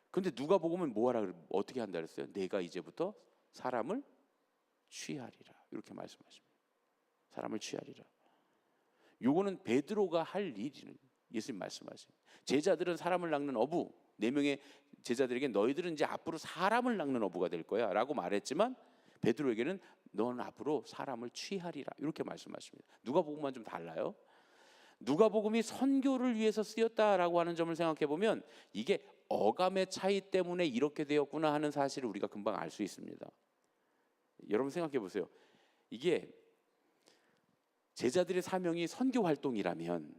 그런데 누가복음은 뭐하라, 어떻게 한다 그랬어요? 내가 이제부터 사람을 취하리라 이렇게 말씀하십니다. 사람을 취하리라. 요거는 베드로가 할 일이는 예수님 말씀하세요. 제자들은 사람을 낚는 어부, 4명의 제자들에게 너희들은 이제 앞으로 사람을 낚는 어부가 될 거야 라고 말했지만, 베드로에게는 너는 앞으로 사람을 취하리라 이렇게 말씀하십니다. 누가복음만 좀 달라요. 누가복음이 선교를 위해서 쓰였다라고 하는 점을 생각해 보면 이게 어감의 차이 때문에 이렇게 되었구나 하는 사실을 우리가 금방 알 수 있습니다. 여러분 생각해 보세요. 이게 제자들의 사명이 선교 활동이라면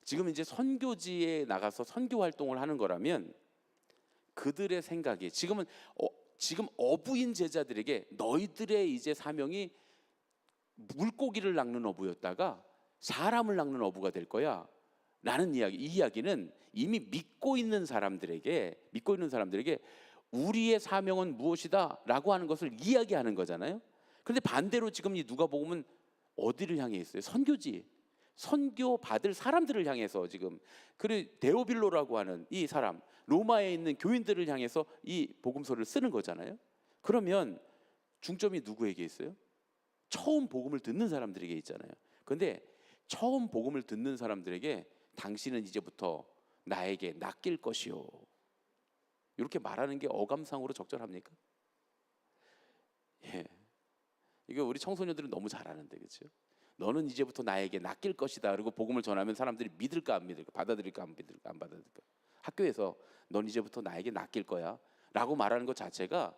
지금 이제 선교지에 나가서 선교 활동을 하는 거라면 그들의 생각이 지금 어부인 제자들에게 너희들의 이제 사명이 물고기를 낚는 어부였다가 사람을 낚는 어부가 될 거야 라는 이야기, 이 이야기는 이미 믿고 있는 사람들에게 우리의 사명은 무엇이다라고 하는 것을 이야기하는 거잖아요. 그런데 반대로 지금 이 누가복음은 어디를 향해 있어요? 선교지. 선교 받을 사람들을 향해서 지금 그리고 데오빌로라고 하는 이 사람, 로마에 있는 교인들을 향해서 이 복음서를 쓰는 거잖아요. 그러면 중점이 누구에게 있어요? 처음 복음을 듣는 사람들에게 있잖아요. 그런데 처음 복음을 듣는 사람들에게 당신은 이제부터 나에게 낚일 것이요, 이렇게 말하는 게 어감상으로 적절합니까? 예, 이거 우리 청소년들은 너무 잘하는데, 그렇죠? 너는 이제부터 나에게 낚일 것이다. 그리고 복음을 전하면 사람들이 믿을까 안 믿을까, 받아들일까 안 받아들일까. 학교에서 넌 이제부터 나에게 낚일 거야 라고 말하는 것 자체가,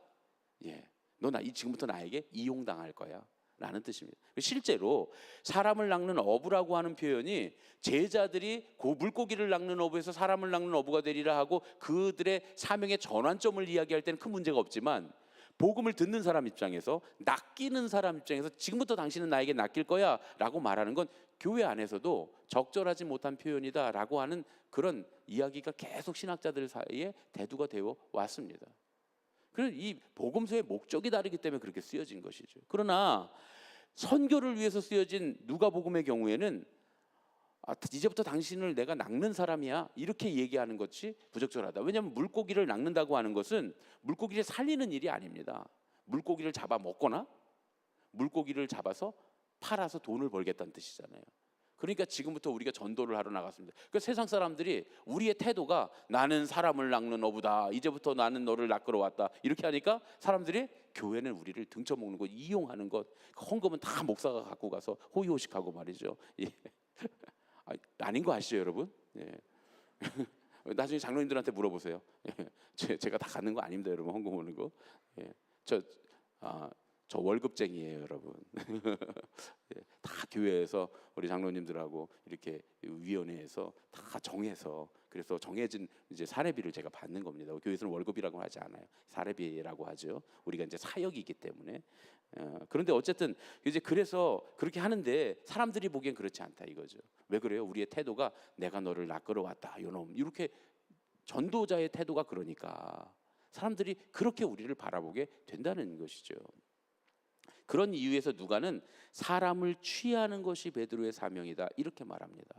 너 지금부터 나에게 이용당할 거야 라는 뜻입니다. 실제로 사람을 낚는 어부라고 하는 표현이 제자들이 물고기를 낚는 어부에서 사람을 낚는 어부가 되리라 하고 그들의 사명의 전환점을 이야기할 때는 큰 문제가 없지만, 복음을 듣는 사람 입장에서, 낚이는 사람 입장에서 지금부터 당신은 나에게 낚일 거야 라고 말하는 건 교회 안에서도 적절하지 못한 표현이다 라고 하는 그런 이야기가 계속 신학자들 사이에 대두가 되어 왔습니다. 그래서 이 복음서의 목적이 다르기 때문에 그렇게 쓰여진 것이죠. 그러나 선교를 위해서 쓰여진 누가복음의 경우에는 이제부터 당신을 내가 낚는 사람이야 이렇게 얘기하는 것이 부적절하다. 왜냐하면 물고기를 낚는다고 하는 것은 물고기를 살리는 일이 아닙니다. 물고기를 잡아 먹거나 물고기를 잡아서 팔아서 돈을 벌겠다는 뜻이잖아요. 그러니까 지금부터 우리가 전도를 하러 나갔습니다. 그러니까 세상 사람들이 우리의 태도가 나는 사람을 낚는 어부다, 이제부터 나는 너를 낚으러 왔다, 이렇게 하니까 사람들이 교회는 우리를 등쳐먹는 것, 이용하는 것, 헌금은 다 목사가 갖고 가서 호의호식하고 말이죠. 아닌 거 아시죠, 여러분? 나중에 장로님들한테 물어보세요. 제가 다 갖는 거 아닙니다, 여러분. 헌금 오는 거. 저 월급쟁이에요, 여러분. 다 교회에서 우리 장로님들하고 이렇게 위원회에서 다 정해서, 그래서 정해진 이제 사례비를 제가 받는 겁니다. 교회에서는 월급이라고 하지 않아요. 사례비라고 하죠. 우리가 이제 사역이기 때문에. 그런데 어쨌든 이제 그래서 그렇게 하는데 사람들이 보기엔 그렇지 않다 이거죠. 왜 그래요? 우리의 태도가 내가 너를 낚으러 왔다, 요놈, 이렇게 전도자의 태도가 그러니까 사람들이 그렇게 우리를 바라보게 된다는 것이죠. 그런 이유에서 누가는 사람을 취하는 것이 베드로의 사명이다 이렇게 말합니다.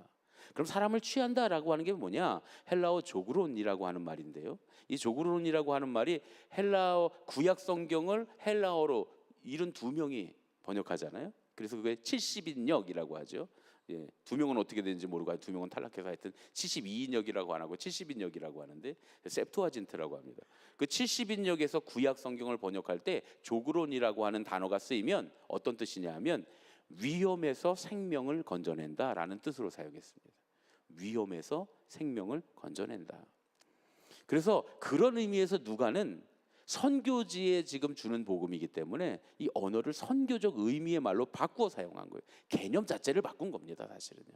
그럼 사람을 취한다라고 하는 게 뭐냐? 헬라어 조그론이라고 하는 말인데요. 이 조그론이라고 하는 말이 헬라어 구약 성경을 헬라어로 72명이 번역하잖아요. 그래서 그게 70인역이라고 하죠. 2명은 어떻게 되는지 모르고 2명은 탈락해서 하여튼 72인역이라고 안 하고 70인역이라고 하는데 셉투아진트라고 합니다. 그 70인역에서 구약 성경을 번역할 때 조그론이라고 하는 단어가 쓰이면 어떤 뜻이냐 하면 위험에서 생명을 건져낸다라는 뜻으로 사용했습니다. 위험에서 생명을 건져낸다. 그래서 그런 의미에서 누가는 선교지에 지금 주는 복음이기 때문에 이 언어를 선교적 의미의 말로 바꾸어 사용한 거예요. 개념 자체를 바꾼 겁니다, 사실은요.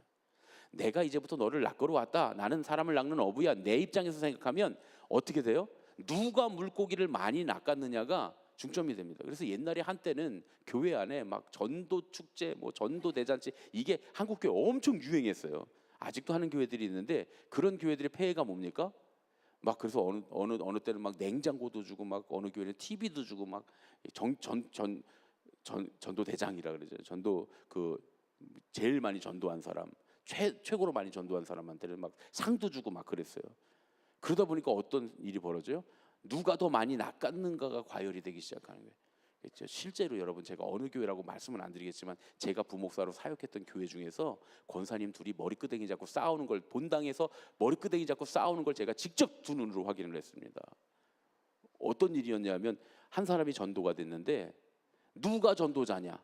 내가 이제부터 너를 낚으러 왔다, 나는 사람을 낚는 어부야, 내 입장에서 생각하면 어떻게 돼요? 누가 물고기를 많이 낚았느냐가 중점이 됩니다. 그래서 옛날에 한때는 교회 안에 막 전도 축제, 뭐 전도 대잔치, 이게 한국 교회 엄청 유행했어요. 아직도 하는 교회들이 있는데 그런 교회들의 폐해가 뭡니까? 막 그래서 어느 때는 막 냉장고도 주고 막 어느 교회는 TV도 주고 막 전도 대장이라 그러죠. 전도 그 제일 많이 전도한 사람, 최고로 많이 전도한 사람한테는 막 상도 주고 막 그랬어요. 그러다 보니까 어떤 일이 벌어져요? 누가 더 많이 낚았는가가 과열이 되기 시작하는 거예요. 그렇죠? 실제로 여러분, 제가 어느 교회라고 말씀은 안 드리겠지만 제가 부목사로 사역했던 교회 중에서 권사님 둘이 머리끄댕이 잡고 싸우는 걸, 본당에서 머리끄댕이 잡고 싸우는 걸 제가 직접 두 눈으로 확인을 했습니다. 어떤 일이었냐면 한 사람이 전도가 됐는데 누가 전도자냐?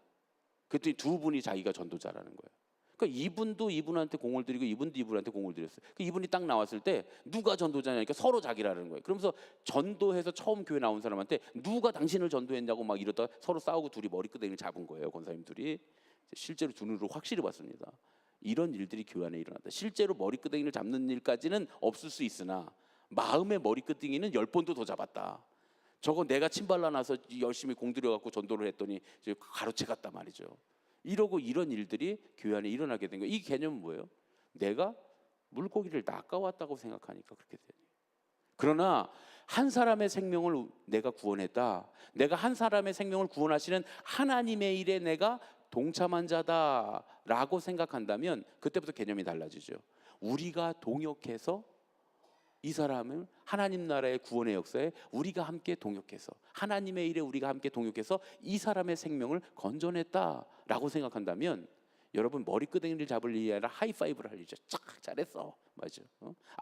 그랬더니 두 분이 자기가 전도자라는 거예요. 그러니까 이분도 이분한테 공을 들이고 이분도 이분한테 공을 들였어요. 그 이분이 딱 나왔을 때 누가 전도자냐니까 서로 자기라는 거예요. 그러면서 전도해서 처음 교회 나온 사람한테 누가 당신을 전도했냐고 막 이러다가 서로 싸우고 둘이 머리끄댕이를 잡은 거예요. 권사님 둘이. 실제로 두 눈으로 확실히 봤습니다. 이런 일들이 교회 안에 일어났다. 실제로 머리끄댕이를 잡는 일까지는 없을 수 있으나 마음의 머리끄댕이는 10번도 더 잡았다. 저거 내가 침발라 나서 열심히 공들여갖고 전도를 했더니 가로채 갔단 말이죠. 이러고 이런 일들이 교회 안에 일어나게 된 거예요. 이 개념은 뭐예요? 내가 물고기를 낚아왔다고 생각하니까 그렇게 돼요. 그러나 한 사람의 생명을 내가 구원했다, 내가 한 사람의 생명을 구원하시는 하나님의 일에 내가 동참한 자다라고 생각한다면 그때부터 개념이 달라지죠. 우리가 동역해서 이 사람을 하나님 나라의 구원의 역사에 우리가 함께 동역해서, 하나님의 일에 우리가 함께 동역해서 이 사람의 생명을 건져냈다라고 생각한다면 여러분 머리끄댕이를 잡을 일이 아니라 하이파이브를 할 일이죠. 쫙 잘했어, 맞아.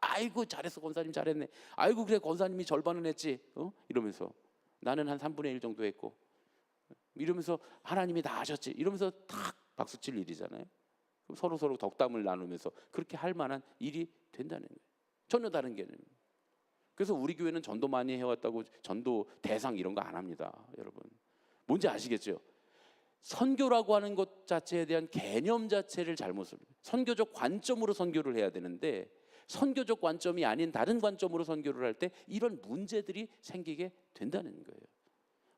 아이고 잘했어, 권사님 잘했네. 아이고 그래, 권사님이 절반은 했지. 이러면서 나는 한 3분의 1 정도 했고, 이러면서 하나님이 다 하셨지, 이러면서 탁 박수칠 일이잖아요. 그럼 서로 덕담을 나누면서 그렇게 할 만한 일이 된다는 거예요. 전혀 다른 개념입니다. 그래서 우리 교회는 전도 많이 해왔다고 전도 대상 이런 거 안 합니다. 여러분 뭔지 아시겠죠? 선교라고 하는 것 자체에 대한 개념 자체를 잘못을, 선교적 관점으로 선교를 해야 되는데 선교적 관점이 아닌 다른 관점으로 선교를 할 때 이런 문제들이 생기게 된다는 거예요.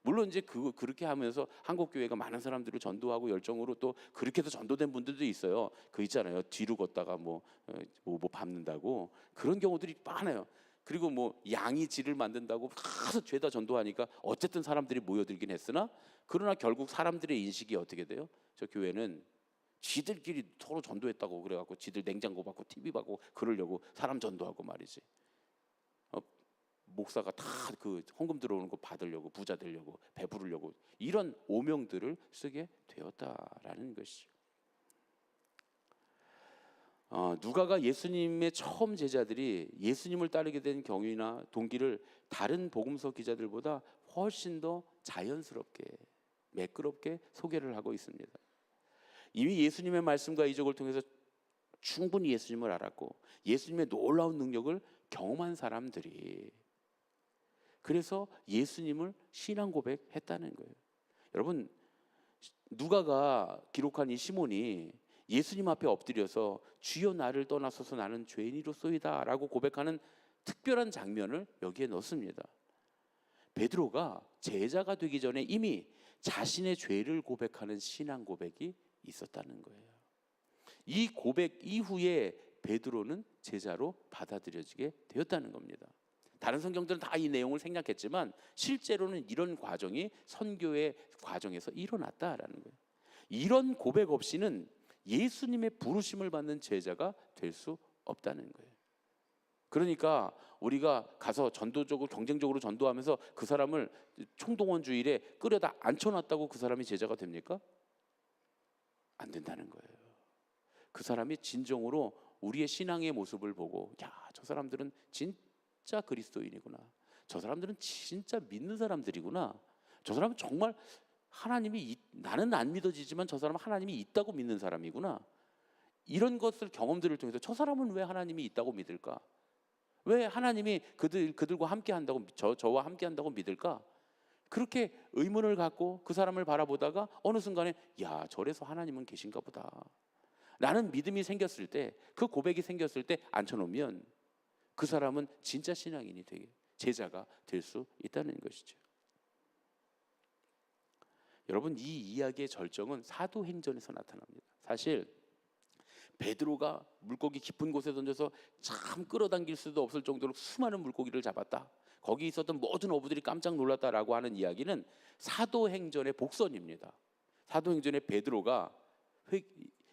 물론 이제 그렇게 하면서 한국 교회가 많은 사람들을 전도하고 열정으로 또 그렇게 해서 전도된 분들도 있어요. 그 있잖아요, 뒤로 걷다가 뭐 밟는다고, 그런 경우들이 많아요. 그리고 뭐 양이 질을 만든다고 가서 죄다 전도하니까 어쨌든 사람들이 모여들긴 했으나, 그러나 결국 사람들의 인식이 어떻게 돼요? 저 교회는 지들끼리 서로 전도했다고 그래갖고 지들 냉장고 받고 TV 받고 그러려고 사람 전도하고 말이지. 목사가 다 그 헌금 들어오는 거 받으려고, 부자 되려고, 배부르려고 이런 오명들을 쓰게 되었다라는 것이죠. 누가가 예수님의 처음 제자들이 예수님을 따르게 된 경위나 동기를 다른 복음서 기자들보다 훨씬 더 자연스럽게, 매끄럽게 소개를 하고 있습니다. 이미 예수님의 말씀과 이적을 통해서 충분히 예수님을 알았고 예수님의 놀라운 능력을 경험한 사람들이, 그래서 예수님을 신앙 고백했다는 거예요. 여러분 누가가 기록한 이 시몬이 예수님 앞에 엎드려서 주여 나를 떠나소서 나는 죄인이로소이다 라고 고백하는 특별한 장면을 여기에 넣습니다. 베드로가 제자가 되기 전에 이미 자신의 죄를 고백하는 신앙 고백이 있었다는 거예요. 이 고백 이후에 베드로는 제자로 받아들여지게 되었다는 겁니다. 다른 성경들은 다 이 내용을 생략했지만 실제로는 이런 과정이 선교의 과정에서 일어났다라는 거예요. 이런 고백 없이는 예수님의 부르심을 받는 제자가 될 수 없다는 거예요. 그러니까 우리가 가서 전도적으로 경쟁적으로 전도하면서 그 사람을 총동원 주일에 끌어다 앉혀놨다고 그 사람이 제자가 됩니까? 안 된다는 거예요. 그 사람이 진정으로 우리의 신앙의 모습을 보고, 야, 저 사람들은 진짜 그리스도인이구나, 저 사람들은 진짜 믿는 사람들이구나, 저 사람은 정말 하나님이 나는 안 믿어지지만 저 사람은 하나님이 있다고 믿는 사람이구나, 이런 것을 경험들을 통해서 저 사람은 왜 하나님이 있다고 믿을까, 왜 하나님이 그들과 함께 한다고, 저와 함께 한다고 믿을까, 그렇게 의문을 갖고 그 사람을 바라보다가 어느 순간에 야, 저래서 하나님은 계신가 보다 라는 믿음이 생겼을 때, 그 고백이 생겼을 때 앉혀놓으면 그 사람은 진짜 신앙인이 되게, 제자가 될 수 있다는 것이죠. 여러분 이 이야기의 절정은 사도행전에서 나타납니다. 사실 베드로가 물고기 깊은 곳에 던져서 참 끌어당길 수도 없을 정도로 수많은 물고기를 잡았다, 거기 있었던 모든 어부들이 깜짝 놀랐다라고 하는 이야기는 사도행전의 복선입니다. 사도행전에 베드로가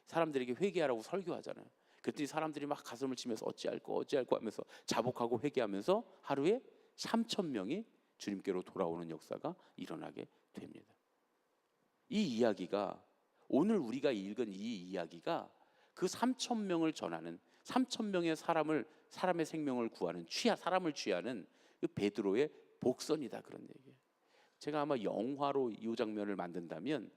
사람들에게 회개하라고 설교하잖아요. 그랬더니 사람들이 막 가슴을 치면서 어찌할꼬 하면서 자복하고 회개하면서 하루에 3,000명이 주님께로 돌아오는 역사가 일어나게 됩니다. 이 이야기가, 오늘 우리가 읽은 이 이야기가 그 3,000명을 전하는, 3,000명의 사람의 생명을 구하는, 사람을 취하는 그 베드로의 복선이다, 그런 얘기예요. 제가 아마 영화로 이 장면을 만든다면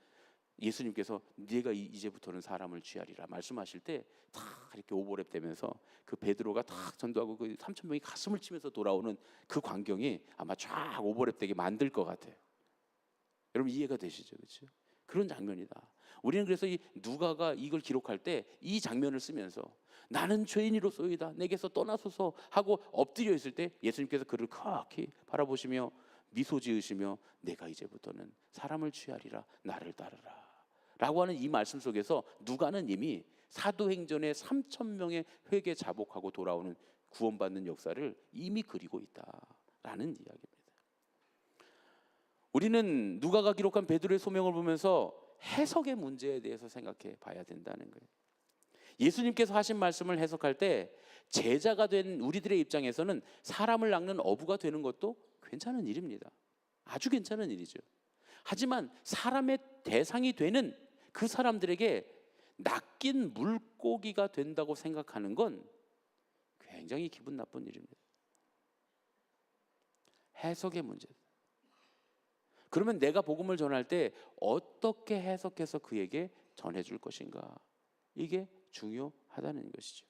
예수님께서 네가 이제부터는 사람을 취하리라 말씀하실 때 다 이렇게 오버랩 되면서 그 베드로가 딱 전도하고 그 3,000명이 가슴을 치면서 돌아오는 그 광경이 아마 쫙 오버랩 되게 만들 것 같아요. 여러분 이해가 되시죠? 그렇죠? 그런 장면이다. 우리는 그래서 이 누가가 이걸 기록할 때 이 장면을 쓰면서 나는 죄인이로소이다 내게서 떠나소서 하고 엎드려 있을 때 예수님께서 그를 크게 바라보시며 미소 지으시며 내가 이제부터는 사람을 취하리라 나를 따르라 라고 하는 이 말씀 속에서 누가는 이미 사도행전의 3,000명의 회개 자복하고 돌아오는 구원받는 역사를 이미 그리고 있다라는 이야기입니다. 우리는 누가가 기록한 베드로의 소명을 보면서 해석의 문제에 대해서 생각해 봐야 된다는 거예요. 예수님께서 하신 말씀을 해석할 때 제자가 된 우리들의 입장에서는 사람을 낚는 어부가 되는 것도 괜찮은 일입니다. 아주 괜찮은 일이죠. 하지만 사람의 대상이 되는 그 사람들에게 낚인 물고기가 된다고 생각하는 건 굉장히 기분 나쁜 일입니다. 해석의 문제. 그러면 내가 복음을 전할 때 어떻게 해석해서 그에게 전해줄 것인가? 이게 중요하다는 것이죠.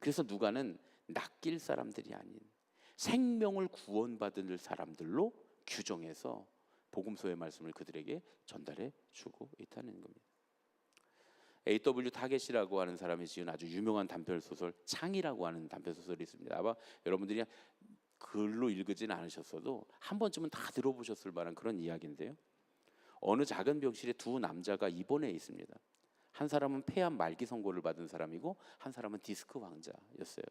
그래서 누가는 낚일 사람들이 아닌 생명을 구원받을 사람들로 규정해서 복음서의 말씀을 그들에게 전달해 주고 있다는 겁니다. A.W. 타겟이라고 하는 사람이 지은 아주 유명한 단편 소설 창이라고 하는 단편 소설이 있습니다. 아마 여러분들이 글로 읽으진 않으셨어도 한 번쯤은 다 들어보셨을 만한 그런 이야기인데요. 어느 작은 병실에 두 남자가 입원해 있습니다. 한 사람은 폐암 말기 선고를 받은 사람이고 한 사람은 디스크 환자였어요.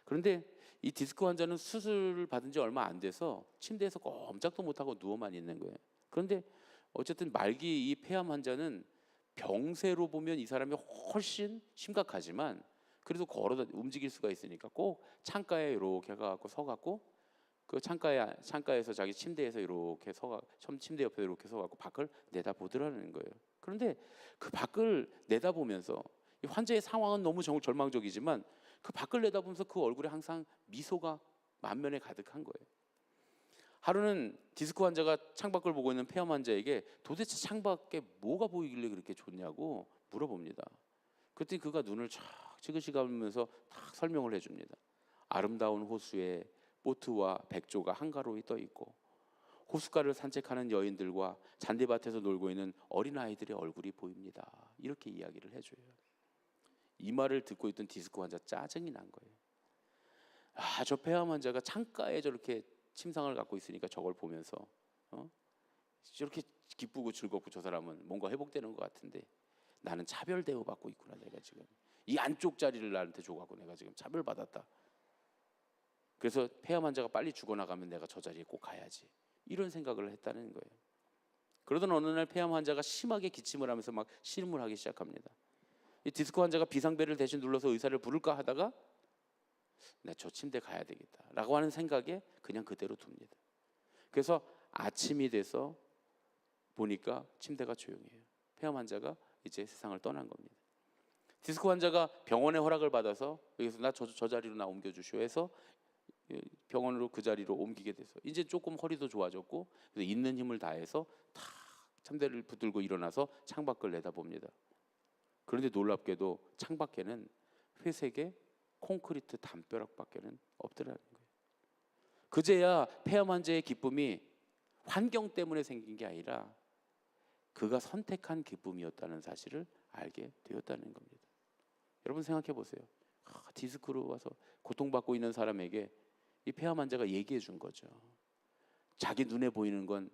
그런데 이 디스크 환자는 수술을 받은 지 얼마 안 돼서 침대에서 꼼짝도 못하고 누워만 있는 거예요. 그런데 어쨌든 말기 이 폐암 환자는 병세로 보면 이 사람이 훨씬 심각하지만 그래도 걸어 움직일 수가 있으니까 꼭 창가에 이렇게 가갖고 서갖고 그 창가에서 자기 침대에서 이렇게 침대 옆에 이렇게 서갖고 밖을 내다보더라는 거예요. 그런데 그 밖을 내다보면서 이 환자의 상황은 너무 절망적이지만 그 밖을 내다보면서 그 얼굴에 항상 미소가 만면에 가득한 거예요. 하루는 디스크 환자가 창밖을 보고 있는 폐암 환자에게 도대체 창밖에 뭐가 보이길래 그렇게 좋냐고 물어봅니다. 그랬더니 그가 눈을 쫙 지그시 감으면서 딱 설명을 해줍니다. 아름다운 호수에 보트와 백조가 한가로이 떠 있고 호숫가를 산책하는 여인들과 잔디밭에서 놀고 있는 어린아이들의 얼굴이 보입니다. 이렇게 이야기를 해줘요. 이 말을 듣고 있던 디스크 환자 짜증이 난 거예요. 저 폐암 환자가 창가에 저렇게 침상을 갖고 있으니까 저걸 보면서 저렇게 기쁘고 즐겁고 저 사람은 뭔가 회복되는 것 같은데 나는 차별 대우받고 있구나. 내가 지금 이 안쪽 자리를 나한테 줘갖고 내가 지금 차별받았다. 그래서 폐암 환자가 빨리 죽어나가면 내가 저 자리에 꼭 가야지. 이런 생각을 했다는 거예요. 그러던 어느 날 폐암 환자가 심하게 기침을 하면서 막 신음을 하기 시작합니다. 이 디스크 환자가 비상벨을 대신 눌러서 의사를 부를까 하다가 나 저 침대 가야 되겠다 라고 하는 생각에 그냥 그대로 둡니다. 그래서 아침이 돼서 보니까 침대가 조용해요. 폐암 환자가 이제 세상을 떠난 겁니다. 디스크 환자가 병원의 허락을 받아서 여기서 나 저 자리로 나 옮겨주시오 해서 병원으로 그 자리로 옮기게 돼서 이제 조금 허리도 좋아졌고 그래서 있는 힘을 다해서 탁 침대를 붙들고 일어나서 창밖을 내다봅니다. 그런데 놀랍게도 창밖에는 회색의 콘크리트 담벼락밖에는 없더라는 거예요. 그제야 폐암 환자의 기쁨이 환경 때문에 생긴 게 아니라 그가 선택한 기쁨이었다는 사실을 알게 되었다는 겁니다. 여러분 생각해 보세요. 디스크로 와서 고통받고 있는 사람에게 이 폐암 환자가 얘기해 준 거죠. 자기 눈에 보이는 건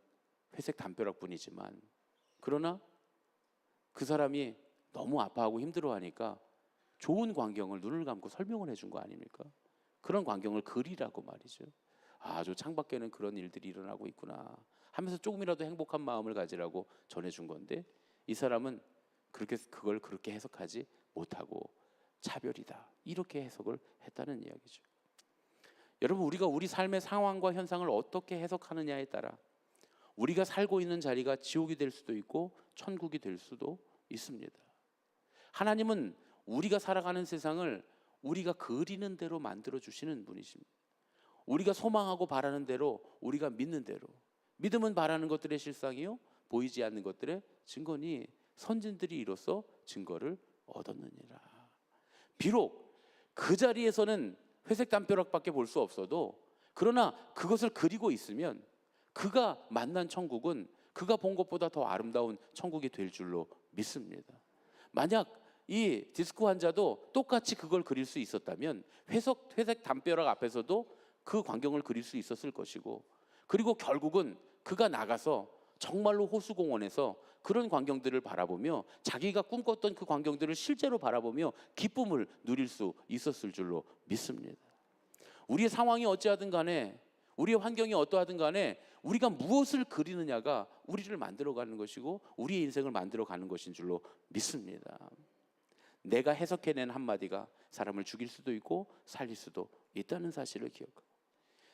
회색 담벼락뿐이지만 그러나 그 사람이 너무 아파하고 힘들어하니까 좋은 광경을 눈을 감고 설명을 해준 거 아닙니까? 그런 광경을 그리라고 말이죠. 저 창밖에는 그런 일들이 일어나고 있구나 하면서 조금이라도 행복한 마음을 가지라고 전해준 건데 이 사람은 그걸 그렇게 해석하지 못하고 차별이다 이렇게 해석을 했다는 이야기죠. 여러분 우리가 우리 삶의 상황과 현상을 어떻게 해석하느냐에 따라 우리가 살고 있는 자리가 지옥이 될 수도 있고 천국이 될 수도 있습니다. 하나님은 우리가 살아가는 세상을 우리가 그리는 대로 만들어 주시는 분이십니다. 우리가 소망하고 바라는 대로 우리가 믿는 대로 믿음은 바라는 것들의 실상이요 보이지 않는 것들의 증거니 선진들이 이로써 증거를 얻었느니라. 비록 그 자리에서는 회색 담벼락밖에 볼 수 없어도 그러나 그것을 그리고 있으면 그가 만난 천국은 그가 본 것보다 더 아름다운 천국이 될 줄로 믿습니다. 만약 이 디스크 환자도 똑같이 그걸 그릴 수 있었다면 회색 담벼락 앞에서도 그 광경을 그릴 수 있었을 것이고 그리고 결국은 그가 나가서 정말로 호수공원에서 그런 광경들을 바라보며 자기가 꿈꿨던 그 광경들을 실제로 바라보며 기쁨을 누릴 수 있었을 줄로 믿습니다. 우리의 상황이 어찌하든 간에, 우리의 환경이 어떠하든 간에 우리가 무엇을 그리느냐가 우리를 만들어가는 것이고 우리의 인생을 만들어가는 것인 줄로 믿습니다. 내가 해석해낸 한마디가 사람을 죽일 수도 있고 살릴 수도 있다는 사실을 기억하고,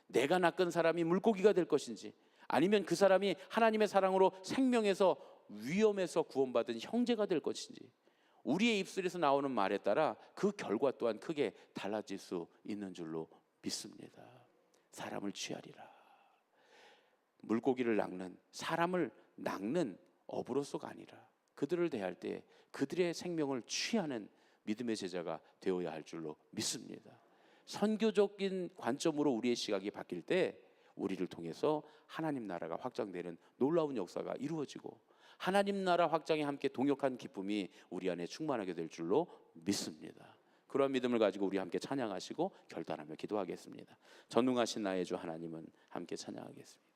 내가 낚은 사람이 물고기가 될 것인지 아니면 그 사람이 하나님의 사랑으로 생명에서 위험에서 구원받은 형제가 될 것인지, 우리의 입술에서 나오는 말에 따라 그 결과 또한 크게 달라질 수 있는 줄로 믿습니다. 사람을 취하리라. 물고기를 낚는, 사람을 낚는 어부로서가 아니라 그들을 대할 때 그들의 생명을 취하는 믿음의 제자가 되어야 할 줄로 믿습니다. 선교적인 관점으로 우리의 시각이 바뀔 때 우리를 통해서 하나님 나라가 확장되는 놀라운 역사가 이루어지고 하나님 나라 확장에 함께 동역한 기쁨이 우리 안에 충만하게 될 줄로 믿습니다. 그러한 믿음을 가지고 우리 함께 찬양하시고 결단하며 기도하겠습니다. 전능하신 나의 주 하나님은 함께 찬양하겠습니다.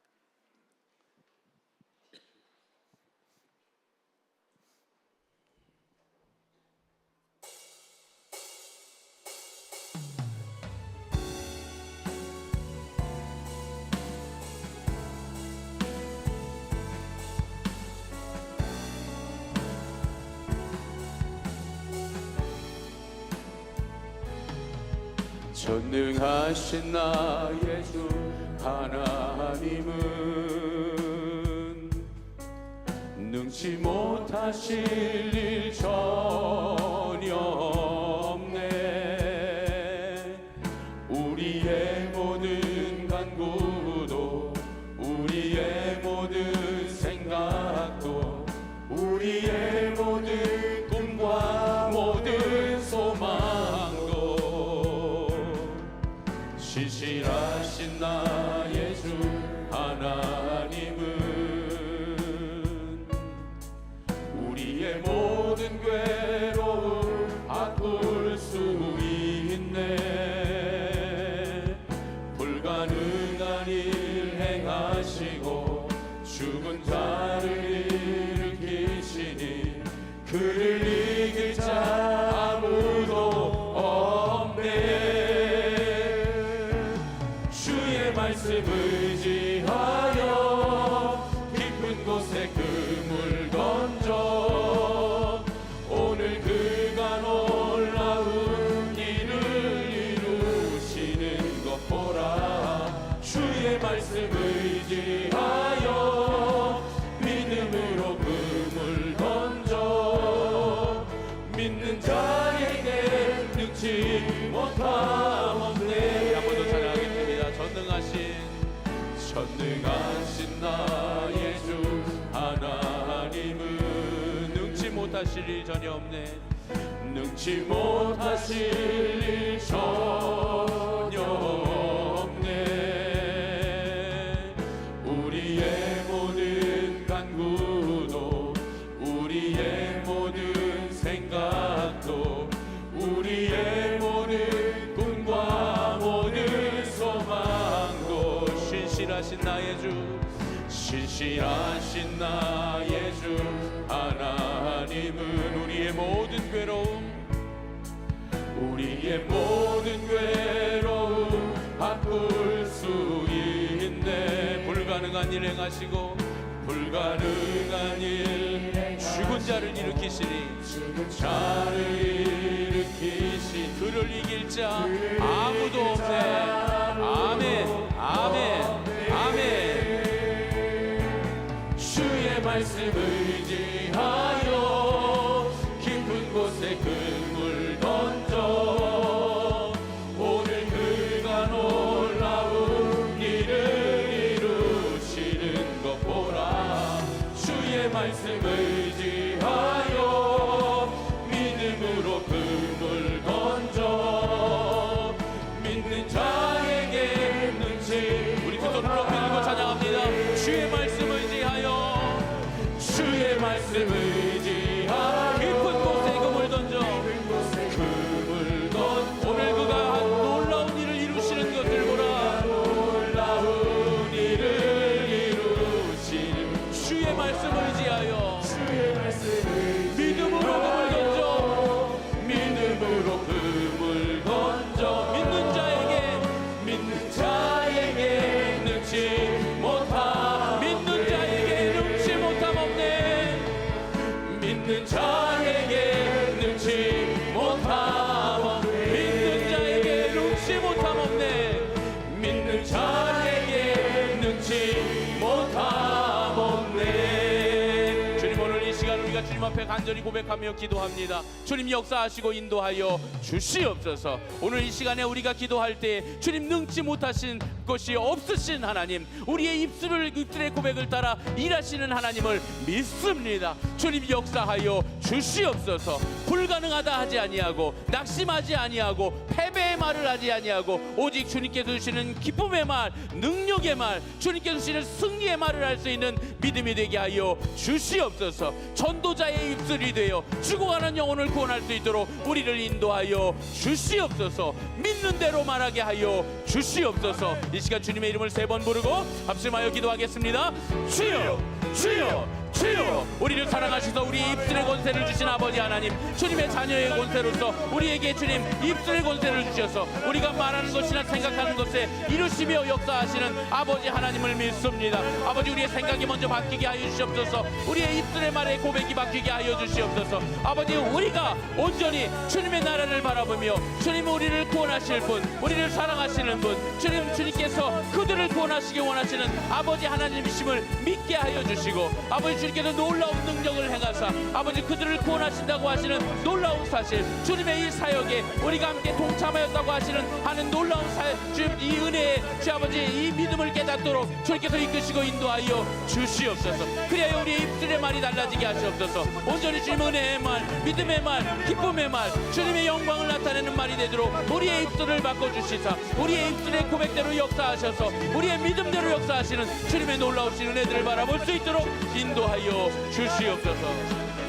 전능하신 나의 주 하나님은 능치 못하실 일 전혀 없네. 우리의 모든 간구도 우리의 모든 생각도 우리의 모든 꿈과 모든 소망도 신실하신 나의 주 하나님은 우리의 모든 괴로움 바꿀 수 있네. 불가능한 일 행하시고 죽은 자를 일으키시니 그를 이길 자 아무도 없네. 말씀 의지하여 깊은 곳에 그물 던져 오늘 그가 놀라운 일을 이루시는 것 보라. 주의 말씀 의지하여 믿음으로 그물 던져 믿는 자에게 능치 못함 없네. 한번 더 찬양하겠습니다. 전능하신 나의 주 하나님은 능치 못하실 일 전혀 없네. 능치 못하실 일 전혀 없네. 우리의 모든 간구도 우리의 모든 생각도 우리의 모든 꿈과 모든 소망도 신실하신 나의 주 신실하신 나의 주 하나님은 우리의 모든 괴로움 우리의 모든 괴로움 바꿀 수 있네. 불가능한 일 행하시고 불가능한 일 죽은 자를 일으키시니 자를 일으키시 그를 이길 자 아무도 없네. 아멘 아멘 아멘. 주의 말씀 의지하여 깊은 곳에 그물 던져 오늘 그가 놀라운 일을 이루시는 것 보라. 주의 말씀 의지하여 믿음으로 그물 던져 믿는 자에게 능치. 우리 두 손을 높이 들고 찬양합니다. 주의 말씀 의지하여 주의 말씀 의지하여 깊은 곳에 그물 던져 그물 던져 오늘 그가 놀라운 일을 이루시는 것을 보라. 놀라운 일을 이루시는 주의 말씀 의지하여 주의 말씀을 믿음으로 금을 던져 믿음으로 금을 던져 믿는 자에게 능치 못함 믿는 자에게 능치 못함 없네 믿는 자에게 능치 못함 없네 믿는 자에게 능치 못함 없네 믿는 자에게 능치 못함 없네. 주님, 오늘 이 시간 우리가 주님 앞에 간절히 고백하며 기도합니다. 주님, 역사하시고 인도하여 주시옵소서. 오늘 이 시간에 우리가 기도할 때 주님, 능치 못하신 것이 없으신 하나님, 우리의 입술의 고백을 따라 일하시는 하나님을 믿습니다. 주님, 역사하여 주시옵소서. 불가능하다 하지 아니하고 낙심하지 아니하고 패배의 말을 하지 아니하고 오직 주님께서 주시는 기쁨의 말, 능력의 말, 주님께서 주시는 승리의 말을 할 수 있는 믿음이 되게 하여 주시옵소서. 전도자의 입술이 되어 죽어가는 영혼을 구원할 수 있도록 우리를 인도하여 주시옵소서. 믿는 대로 말하게 하여 주시옵소서. 이 시간 주님의 이름을 3번 부르고 합심하여 기도하겠습니다. 주여, 주여, 주여. 우리를 사랑하셔서 우리의 입술의 권세를 주신 아버지 하나님, 주님의 자녀의 권세로서 우리에게 주님 입술의 권세를 주셔서 우리가 말하는 것이나 생각하는 것에 이루시며 역사하시는 아버지 하나님을 믿습니다. 아버지, 우리의 생각이 먼저 바뀌게 하여 주시옵소서. 우리의 입술의 말에 고백이 바뀌게 하여 주시옵소서. 아버지, 우리가 온전히 주님의 나라를 바라보며 주님 우리를 구원하실 분, 우리를 사랑하시는 분, 주님께서 그들을 구원하시기 원하시는 아버지 하나님이심을 믿게 하여 주시고, 아버지 주님께서 놀라운 능력을 행하사 아버지 그들을 구원하신다고 하시는 놀라운 사실, 주님의 이 사역에 우리가 함께 동참하였다고 하는 놀라운 주님 이 은혜에 주 아버지 이 믿음을 깨닫도록 주님께서 이끄시고 인도하여 주시옵소서. 그래야 우리의 입술의 말이 달라지게 하시옵소서. 온전히 주님 은혜의 말, 믿음의 말, 기쁨의 말, 주님의 영광을 나타내는 말이 되도록 우리의 입술을 바꿔주시사 우리의 입술의 고백대로 역사하셔서 우리의 믿음대로 역사하시는 주님의 놀라우신 은혜들을 바라볼 수 있도록 인도하여 주시옵소서.